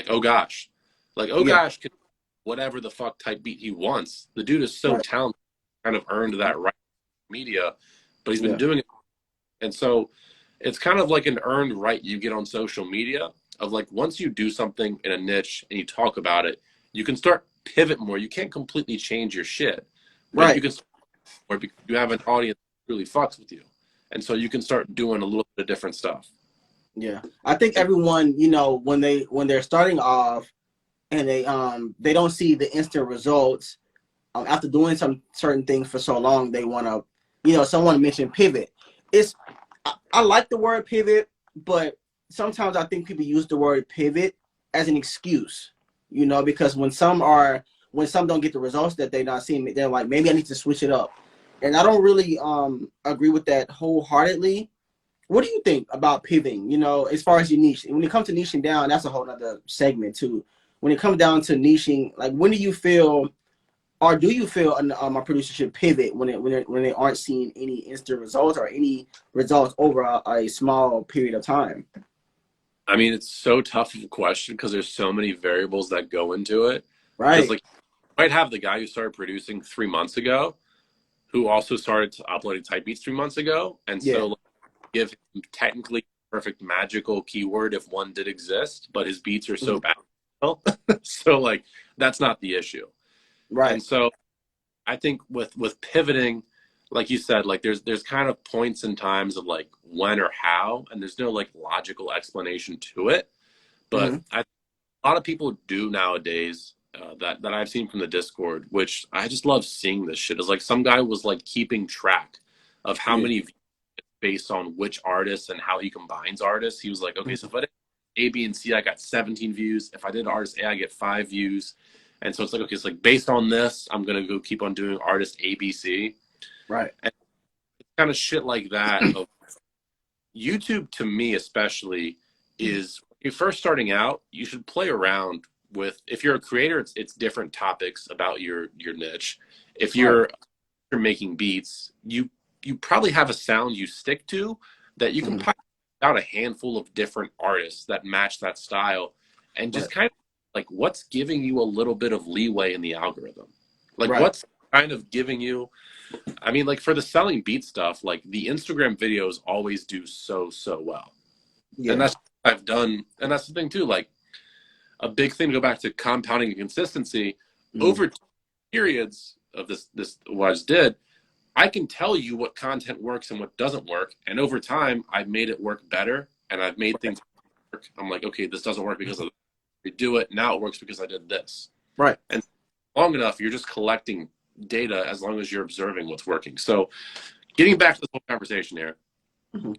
oh gosh, oh Yeah. gosh can whatever the fuck type beat he wants. The dude is so Right. talented, kind of earned that right media, but he's been Yeah. doing it. And so it's kind of like an earned right you get on social media of like once you do something in a niche and you talk about it, you can start pivot more. You can't completely change your shit, but you Right. can or because you have an audience that really fucks with you. And so you can start doing a little bit of different stuff. Yeah. I think everyone, when they're starting off and they don't see the instant results, after doing some certain things for so long, they want to, someone mentioned pivot. I like the word pivot, but sometimes I think people use the word pivot as an excuse, because when some don't get the results that they're not seeing, they're like, maybe I need to switch it up. And I don't really agree with that wholeheartedly. What do you think about pivoting, as far as your niche? And when it comes to niching down, that's a whole other segment too. When it comes down to niching, like when do you feel or do you feel a producer should pivot when they aren't seeing any instant results or any results over a small period of time? I mean, it's so tough of a question because there's so many variables that go into it. Because Right. like you might have the guy who started producing 3 months ago who also started uploading type beats 3 months ago. And Yeah. so like, give him technically perfect magical keyword if one did exist, but his beats are so Mhm. bad. So like that's not the issue. Right. And so I think with pivoting, like you said, like there's kind of points and times of like when or how, and there's no like logical explanation to it. But Hmm. a lot of people do nowadays that I've seen from the Discord, which I just love seeing this shit. Is like some guy was like keeping track of how Yeah. many views based on which artists and how he combines artists. He was like, okay, so if I did A, B, and C, I got 17 views. If I did artist A, I get 5 views. And so it's like, okay, it's like based on this, I'm gonna go keep on doing artist A, B, C, Right. and kind of shit like that. Of YouTube to me especially is when you're first starting out, you should play around with if you're a creator, it's different topics about your niche. If Right. you're making beats, you probably have a sound you stick to that you can Hmm. pick out a handful of different artists that match that style and just Right. kind of like what's giving you a little bit of leeway in the algorithm. Like Right. what's kind of giving you I mean, like for the selling beat stuff, like the Instagram videos always do so well, and Yeah. that's what I've done, and that's the thing too. Like a big thing to go back to compounding and consistency Hmm. over periods of this what I just did. I can tell you what content works and what doesn't work, and over time, I've made it work better, and I've made things work. I'm like, okay, this doesn't work because of do it now. It works because I did this, Right. and long enough, you're just collecting data as long as you're observing what's working. So getting back to this whole conversation here, Hmm.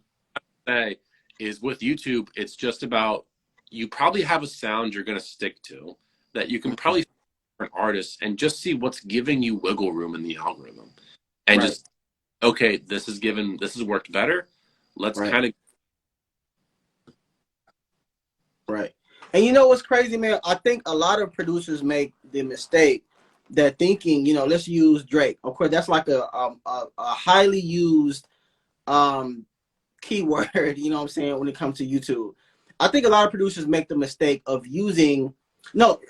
say is with YouTube, it's just about you probably have a sound you're going to stick to that you can Hmm. probably find artists and just see what's giving you wiggle room in the algorithm, and Right. just okay, this has worked better. Let's Right. kind of Right. And you know what's crazy, man? I think a lot of producers make the mistake that thinking, let's use Drake. Of course, that's like a highly used um keyword, you know what I'm saying, when it comes to YouTube. I think a lot of producers make the mistake of using no,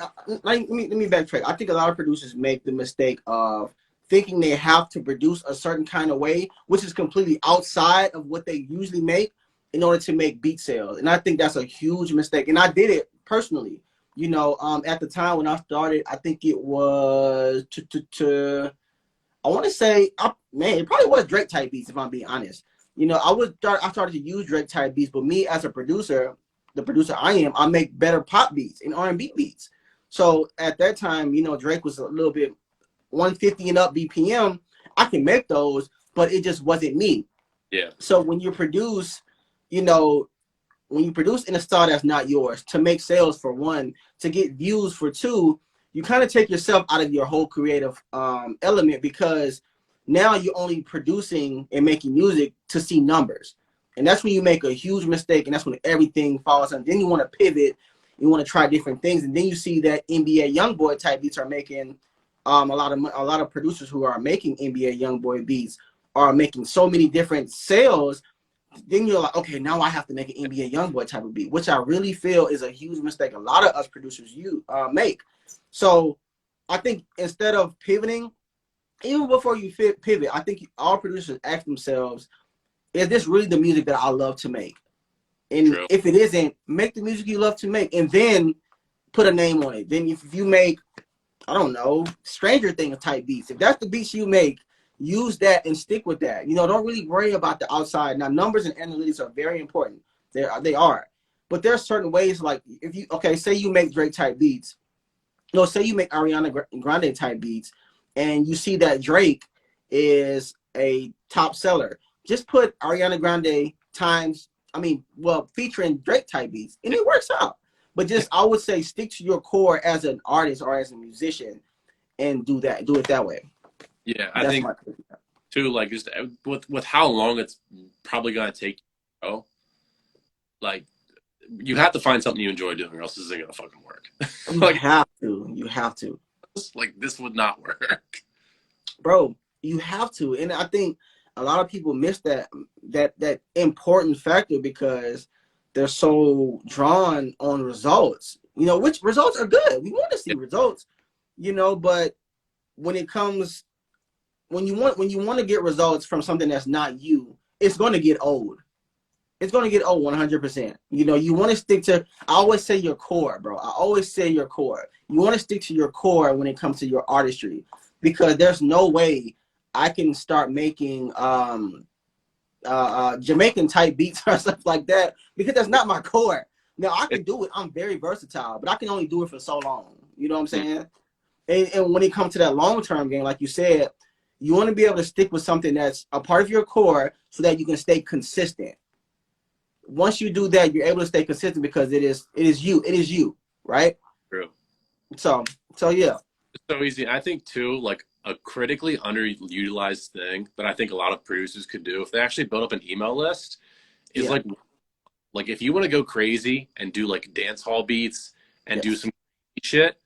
let me backtrack. I think a lot of producers make the mistake of thinking they have to produce a certain kind of way, which is completely outside of what they usually make in order to make beat sales. And I think that's a huge mistake. And I did it personally. At the time when I started, I think it was I want to say, man, it probably was Drake type beats if I'm being honest. I started to use Drake type beats, but me as a producer, the producer I am, I make better pop beats and R&B beats. So at that time, Drake was a little bit 150 and up BPM. I can make those, but it just wasn't me. yeah So you know, when you produce in a style that's not yours, to make sales for one, to get views for two, you kind of take yourself out of your whole creative element because Now you're only producing and making music to see numbers. And that's when you make a huge mistake, and that's when everything falls. And then you want to pivot, you want to try different things, and then you see that NBA YoungBoy type beats are making a lot of producers who are making NBA YoungBoy beats are making so many different sales. Then you're like, okay, now I have to make an NBA YoungBoy type of beat, which I really feel is a huge mistake. A lot of us producers make. So I think instead of pivoting, even before you pivot, I think all producers ask themselves, is this really the music that I love to make? And True. if it isn't, make the music you love to make, and then put a name on it. Then if you make, I don't know, Stranger Things type beats, if that's the beats you make, use that and stick with that. You know, don't really worry about the outside. Now, numbers and analytics are very important. They are. But there are certain ways, like if you, okay, say you make Drake type beats, no, say you make Ariana Grande type beats, and you see that Drake is a top seller. Just put Ariana Grande featuring Drake type beats, and it works out. But just, I would say, stick to your core as an artist or as a musician, and do it that way. Yeah, I think too, like just with how long it's probably gonna take, like you have to find something you enjoy doing, or else this isn't gonna fucking work. Like, you have to. Like, this would not work, bro. You have to, and I think a lot of people miss that important factor because they're so drawn on results. You know, which results are good. We want to see results, you know, but when it comes, when you want to get results from something that's not you, it's going to get old. It's going to get old 100%. You know, you want to stick to, I always say your core, bro. I always say your core. You want to stick to your core when it comes to your artistry, because there's no way I can start making Jamaican type beats or stuff like that, because that's not my core. Now, I can do it. I'm very versatile, but I can only do it for so long. You know what I'm saying? And when it comes to that long-term game, like you said, you want to be able to stick with something that's a part of your core so that you can stay consistent. Once you do that, you're able to stay consistent because it is you, right? True. So yeah. It's so easy. I think too, like a critically underutilized thing that I think a lot of producers could do if they actually build up an email list is like if you want to go crazy and do like dance hall beats and do some shit,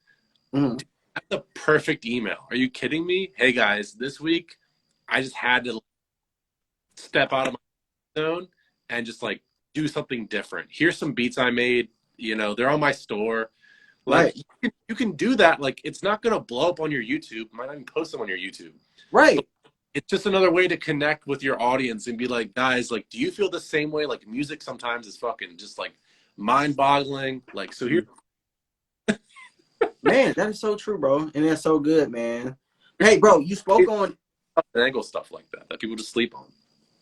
dude, that's the perfect email. Are you kidding me? Hey guys, this week I just had to step out of my zone and just like do something different. Here's some beats I made. You know, they're on my store. Like, you can do that. Like, it's not gonna blow up on your YouTube. You might not even post them on your YouTube. Right. But it's just another way to connect with your audience and be like, guys, like, do you feel the same way? Like, music sometimes is fucking just like mind-boggling. Like, so here. Man, that is so true, bro, and that's so good, man. Hey, bro, you spoke on angle stuff like that people just sleep on.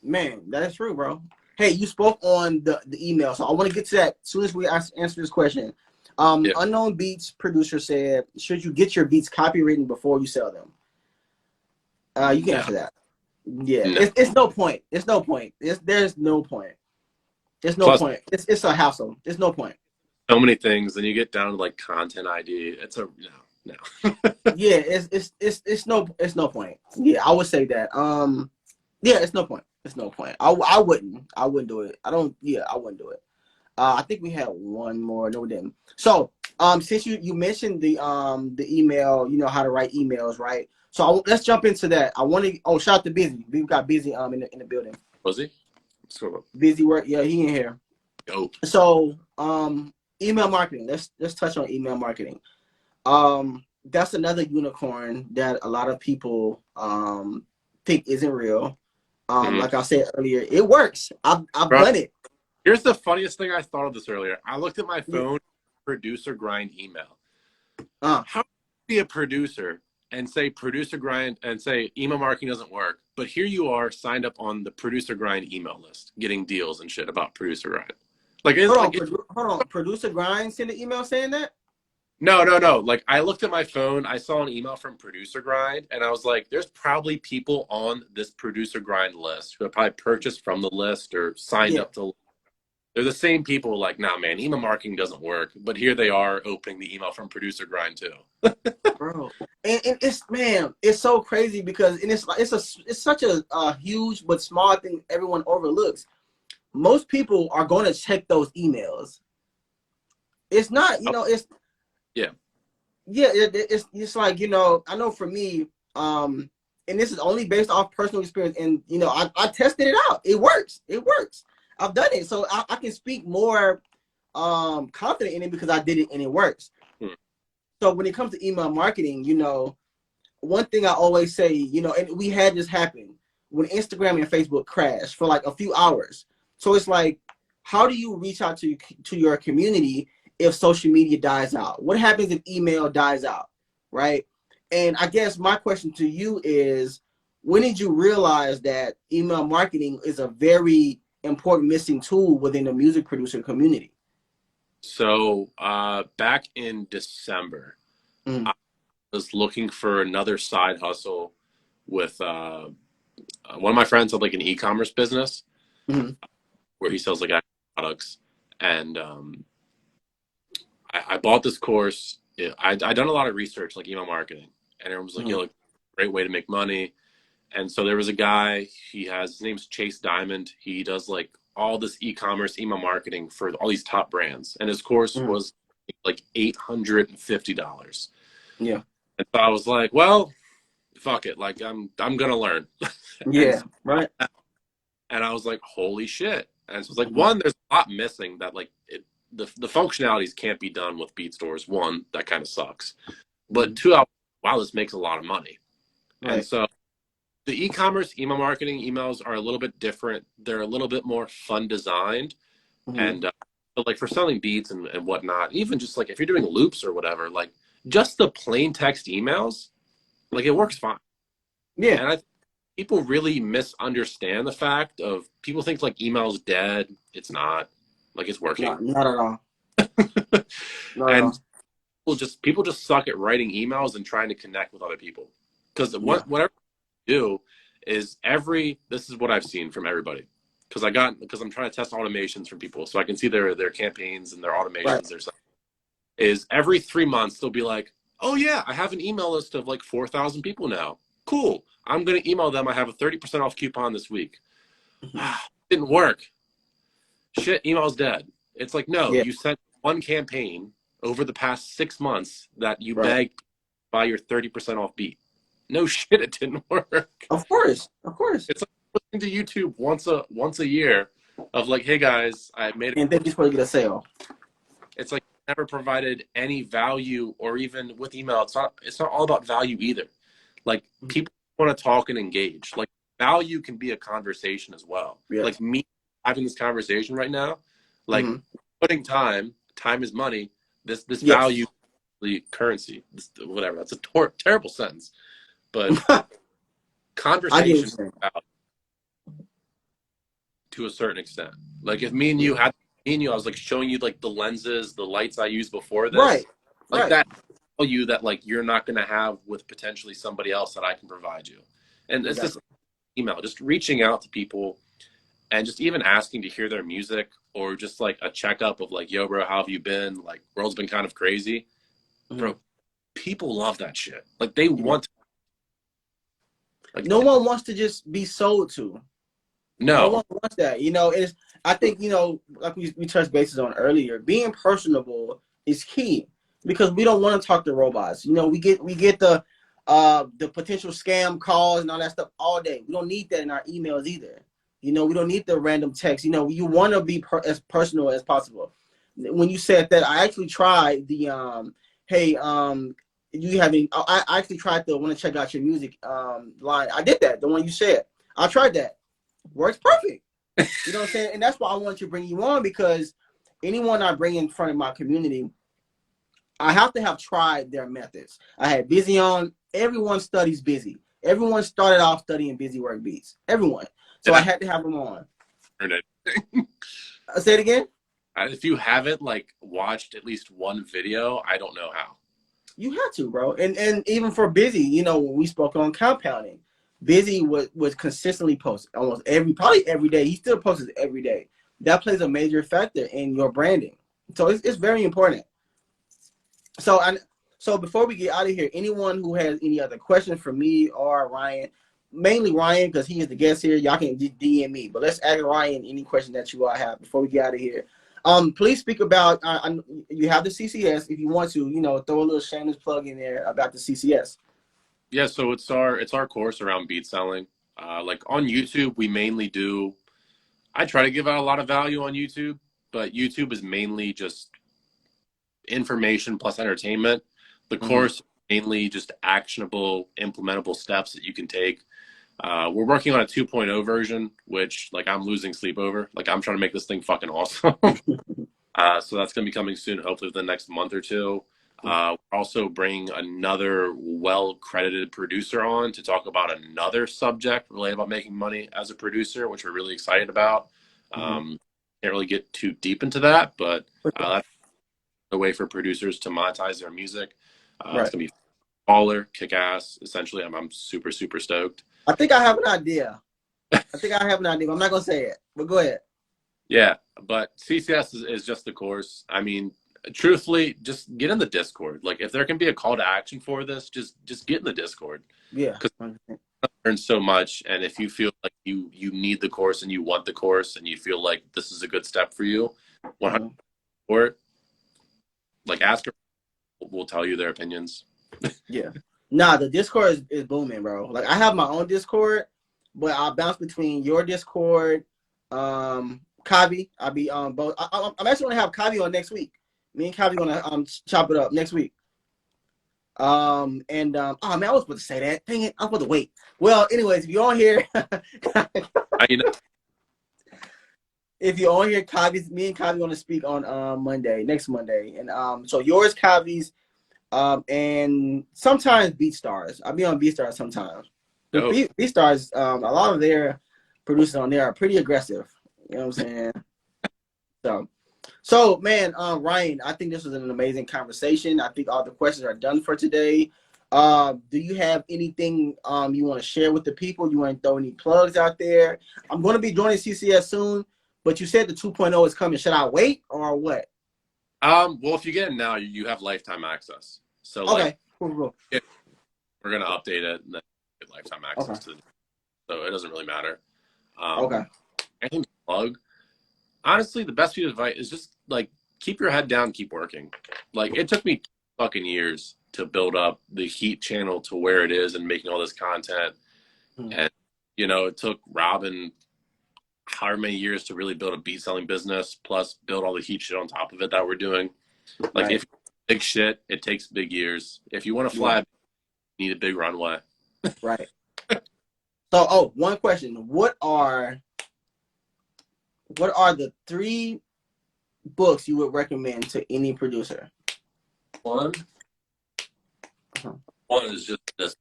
Man, that is true, bro. Hey, you spoke on the email, so I want to get to that as soon as we answer this question. Unknown Beats producer said, should you get your beats copywritten before you sell them? You can answer that. Yeah, no. It's no point. There's no point. There's no point. It's a hassle. There's no point. So many things, and you get down to like content ID. It's a no. Yeah, it's no point. Yeah, I would say that. Yeah, it's no point. It's no point. I wouldn't do it. I wouldn't do it. I think we had one more. No, we didn't. So, since you mentioned the email, you know how to write emails, right? So let's jump into that. I want to. Oh, shout out to Busy. We've got Busy in the building. Was he? Busy work. Yeah, he in here. Oh. So, email marketing. Let's touch on email marketing. That's another unicorn that a lot of people think isn't real. Like I said earlier, it works. I've done it. Here's the funniest thing. I thought of this earlier. I looked at my phone, producer grind email. How can you be a producer and say producer grind and say email marketing doesn't work, but here you are signed up on the producer grind email list, getting deals and shit about producer grind. Like, hold on. Producer grind sent an email saying that? No. Like, I looked at my phone, I saw an email from Producer Grind, and I was like, there's probably people on this Producer Grind list who have probably purchased from the list or signed up to. they're the same people like, nah, man, email marketing doesn't work. But here they are opening the email from producer grind too. Bro. And it's, man, it's so crazy because, and it's like, it's such a huge but small thing everyone overlooks. Most people are going to check those emails. It's not, it's, Yeah. yeah, it's like, I know for me, and this is only based off personal experience, and I tested it out. It works. I've done it, so I can speak more confident in it because I did it and it works. Hmm. So when it comes to email marketing, one thing I always say, and we had this happen when Instagram and Facebook crashed for like a few hours. So it's like, how do you reach out to your community if social media dies out? What happens if email dies out, right? And I guess my question to you is, when did you realize that email marketing is a very important missing tool within the music producer community? So back in December, I was looking for another side hustle with one of my friends had like an e-commerce business where he sells like products, and I bought this course. I done a lot of research, like email marketing, and everyone was like, "Yo, great way to make money." And so there was a guy. His name's Chase Diamond. He does like all this e-commerce email marketing for all these top brands, and his course was like $850. Yeah. And so I was like, "Well, fuck it. Like I'm gonna learn." Yeah. Right. And I was like, "Holy shit!" And so it's like, one, there's a lot missing that like the functionalities can't be done with BeatStars. One, that kind of sucks. But two, wow, this makes a lot of money. Right. And so the e-commerce email marketing emails are a little bit different. They're a little bit more fun designed. And so like for selling beats and whatnot, even just like if you're doing loops or whatever, like just the plain text emails, like it works fine. Yeah. And I think people really misunderstand the fact of, people think like email's dead. It's not. Like it's working. Not at all. And people just suck at writing emails and trying to connect with other people. Because whatever you do is this is what I've seen from everybody. Because I'm trying to test automations from people so I can see their campaigns and their automations. Their stuff is every 3 months they'll be like, "Oh yeah, I have an email list of like 4,000 people now. Cool. I'm gonna email them. I have a 30% off coupon this week." Didn't work. Shit, email's dead. It's like, no, you sent one campaign over the past 6 months that you begged to buy your 30% off beat. No shit, it didn't work. Of course. It's like listening to YouTube once a year of like, "Hey guys, I made and then you're supposed to get a sale." It's like never provided any value, or even with email, it's not all about value either. Like people want to talk and engage. Like value can be a conversation as well. Like me having this conversation right now, like putting time is money. This value, the currency, whatever. That's a terrible sentence, but conversation to a certain extent. Like if me and you, I was like showing you like the lenses, the lights I used before this, that tell you that like you're not going to have with potentially somebody else that I can provide you. And it's just email, just reaching out to people and just even asking to hear their music, or just like a checkup of like, "Yo, bro, how have you been? Like, world's been kind of crazy." Bro, people love that shit. Like they want to, like, no one wants to just be sold to. No one wants that. It's, I think, like we touched bases on earlier, being personable is key, because we don't want to talk to robots. We get the potential scam calls and all that stuff all day. We don't need that in our emails either. We don't need the random text. You want to be as personal as possible. When you said that, I actually tried the hey, you have any? I actually tried the "want to check out your music" line. I did that. The one you said. I tried that. Works perfect. You know what I'm saying? And that's why I want to bring you on, because anyone I bring in front of my community, I have to have tried their methods. I had Busy on. Everyone studies Busy. Everyone started off studying Busy Work Beats. Everyone. So I had to have them on. Say it again. If you haven't like watched at least one video, I don't know how. You had to, bro. And even for Busy, when we spoke on compounding, Busy was consistently posted almost probably every day. He still posts every day. that plays a major factor in your branding. So it's very important. So before we get out of here, anyone who has any other questions for me or Ryan, mainly Ryan, because he is the guest here, y'all can DM me. But let's ask Ryan any question that you all have before we get out of here. Please speak about you have the CCS if you want to, throw a little shameless plug in there about the CCS. Yeah, so it's our course around beat selling. Like on YouTube, we mainly do. I try to give out a lot of value on YouTube, but YouTube is mainly just information plus entertainment. The course is mainly just actionable, implementable steps that you can take. We're working on a 2.0 version, which like I'm losing sleep over. Like I'm trying to make this thing fucking awesome. So that's going to be coming soon, hopefully within the next month or two. We're also bringing another well-credited producer on to talk about another subject related about making money as a producer, which we're really excited about. Can't really get too deep into that, but that's a way for producers to monetize their music. It's going to be baller, kick-ass. Essentially, I'm super, super stoked. I think I have an idea. But I'm not going to say it, but go ahead. Yeah, but CCS is just the course. I mean, truthfully, just get in the Discord. Like, if there can be a call to action for this, just get in the Discord. Yeah, because I learned so much. And if you feel like you need the course and you want the course and you feel like this is a good step for you, 100% support. Like, ask her. We'll tell you their opinions. Yeah. Nah, the Discord is booming, bro. Like, I have my own Discord, but I bounce between your Discord, Kavi. I'll be both. I'm actually gonna have Kavi on next week. Me and Kavi gonna chop it up next week. Oh man, I was supposed to say that. Dang it, I'm supposed to wait. Well, anyways, if you're on here, if you're on here, me and Kavi gonna speak on next Monday, and so yours, Kavi's, and sometimes BeatStars. I'll be on BeatStars sometimes. BeatStars, a lot of their producers on there are pretty aggressive. You know what I'm saying? So man, Ryan, I think this was an amazing conversation. I think all the questions are done for today. Do you have anything you want to share with the people? You want to throw any plugs out there? I'm going to be joining CCS soon, but you said the 2.0 is coming. Should I wait or what? Well, if you get it now, you have lifetime access. So okay, cool. We're gonna update it and then get lifetime access to it. So it doesn't really matter. Okay. Anything to plug? Honestly, the best piece of advice is just like keep your head down, keep working. Like it took me fucking years to build up the HEATE channel to where it is and making all this content. And it took Robin however many years to really build a beat selling business, plus build all the HEATE shit on top of it that we're doing. Like if big shit, it takes big years. If you want to fly, you need a big runway. Right. So, one question: What are the 3 books you would recommend to any producer? One is just this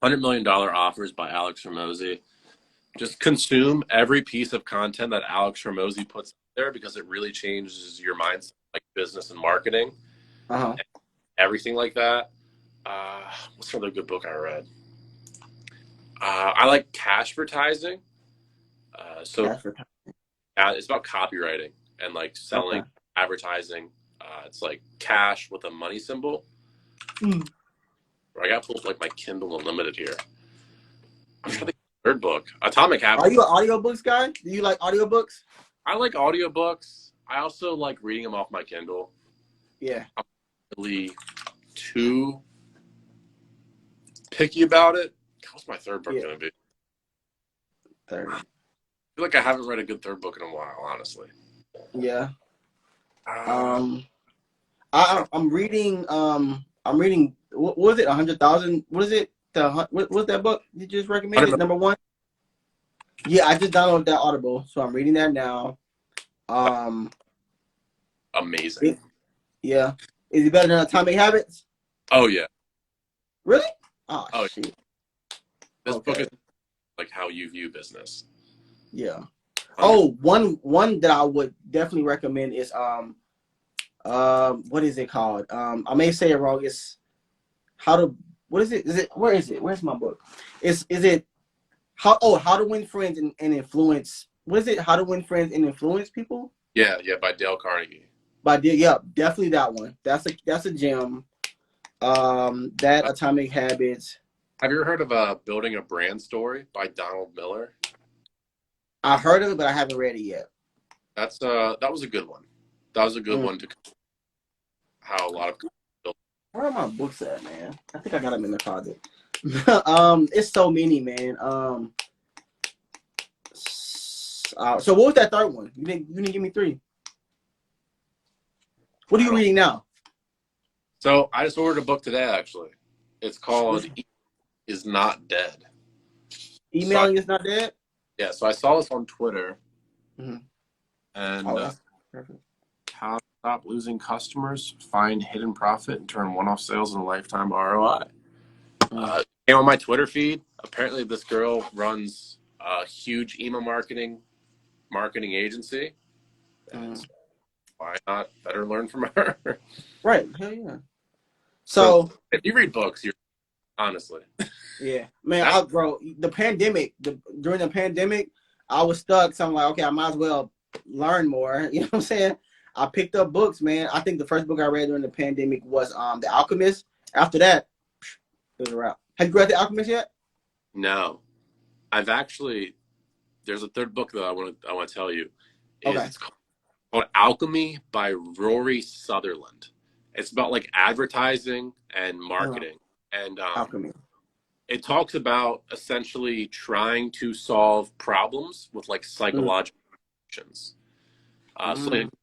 $100 Million Offers by Alex Hormozi. Just consume every piece of content that Alex Hormozi puts there because it really changes your mindset, like business and marketing, and everything like that. What's another good book I read? I like Cashvertising. It's about copywriting and like selling advertising. It's like cash with a money symbol. I got to pull up like my Kindle Unlimited here. I'm trying to think of the third book. Atomic Habits. Are you an audiobooks guy? Do you like audiobooks? I like audiobooks. I also like reading them off my Kindle. Yeah. I'm really too picky about it. What's my third book going to be? Third. I feel like I haven't read a good third book in a while, honestly. Yeah. I'm reading. What was it? 100,000. What is it? What was that book you just recommended? Number 1. Yeah, I just downloaded that Audible, so I'm reading that now. Amazing. Yeah. Is it better than Atomic Habits? Oh yeah. Really? Oh shit. This book is like how you view business. Yeah. One that I would definitely recommend is what is it called? I may say it wrong. It's what is it? Where is it? Where's my book? Is it how to win friends and influence what is it? How to Win Friends and Influence People? Yeah, by Dale Carnegie. Yeah, definitely that one. That's a gem. That Atomic Habits. Have you ever heard of Building a Brand Story by Donald Miller? I heard of it, but I haven't read it yet. That was a good one. That was a good one to how a lot of where are my books at, man? I think I got them in the closet. It's so many, man. So what was that third one? You didn't give me three. What are you reading now? So I just ordered a book today, actually. It's called Is Not Dead. Emailing is Not Dead? Yeah, so I saw this on Twitter. Mm-hmm. And that's perfect. How to Stop Losing Customers, Find Hidden Profit, and Turn One-Off Sales into Lifetime ROI. Came on my Twitter feed. Apparently this girl runs a huge email marketing agency. And why not better learn from her? Right. Hell yeah. So if you read books, you're honestly. Yeah, man. Bro, during the pandemic, I was stuck. So I'm like, okay, I might as well learn more. You know what I'm saying? I picked up books, man. I think the first book I read during the pandemic was The Alchemist. After that, it was a wrap. Have you read The Alchemist yet? No. There's a third book that I want to tell you. It's called Alchemy by Rory Sutherland. It's about like advertising and marketing. And Alchemy. It talks about essentially trying to solve problems with like psychological actions. The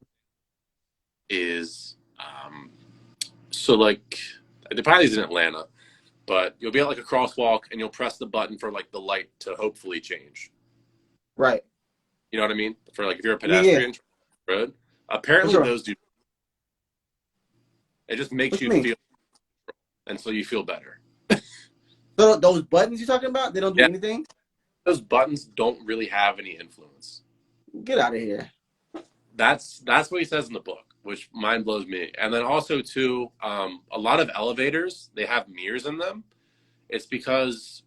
pilot is in Atlanta, but you'll be at like a crosswalk and you'll press the button for like the light to hopefully change. Right. You know what I mean? For like if you're a pedestrian road. Apparently those do. It just makes you feel, and so you feel better. So those buttons you're talking about, they don't do anything? Those buttons don't really have any influence. Get out of here. That's what he says in the book, which mind blows me. And then also too, a lot of elevators, they have mirrors in them. It's because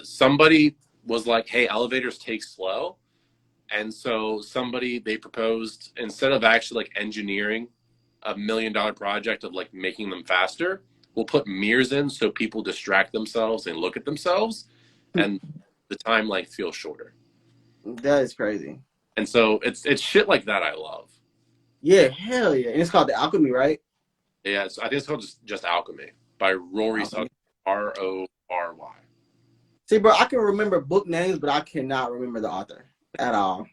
somebody was like, hey, elevators take slow. And so they proposed, instead of actually like engineering $1 million project of like making them faster, we'll put mirrors in so people distract themselves and look at themselves, and the time length feels shorter. That is crazy. And so it's shit like that I love. Yeah, hell yeah. And it's called The Alchemy, right? Yeah, I think it's called just Alchemy by Rory Sutherland, Rory. See, bro, I can remember book names, but I cannot remember the author at all.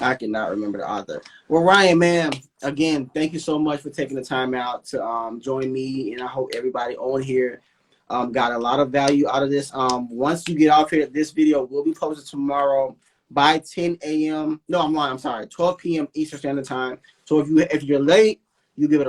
I cannot remember the author. Well, Ryan, man, again, thank you so much for taking the time out to join me, and I hope everybody on here got a lot of value out of this. Once you get off here, this video will be posted tomorrow by 10 a.m. No, I'm lying. I'm sorry, 12 p.m. Eastern Standard Time. So if you're late, you give it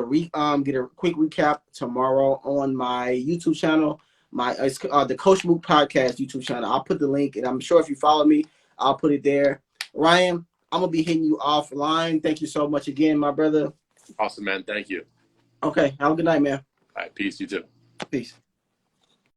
get a quick recap tomorrow on my YouTube channel. The Coach Mook Podcast YouTube channel. I'll put the link, and I'm sure if you follow me, I'll put it there. Ryan, I'm gonna be hitting you offline. Thank you so much again, my brother. Awesome, man. Thank you. Okay, have a good night, man. All right, peace. You too. Peace.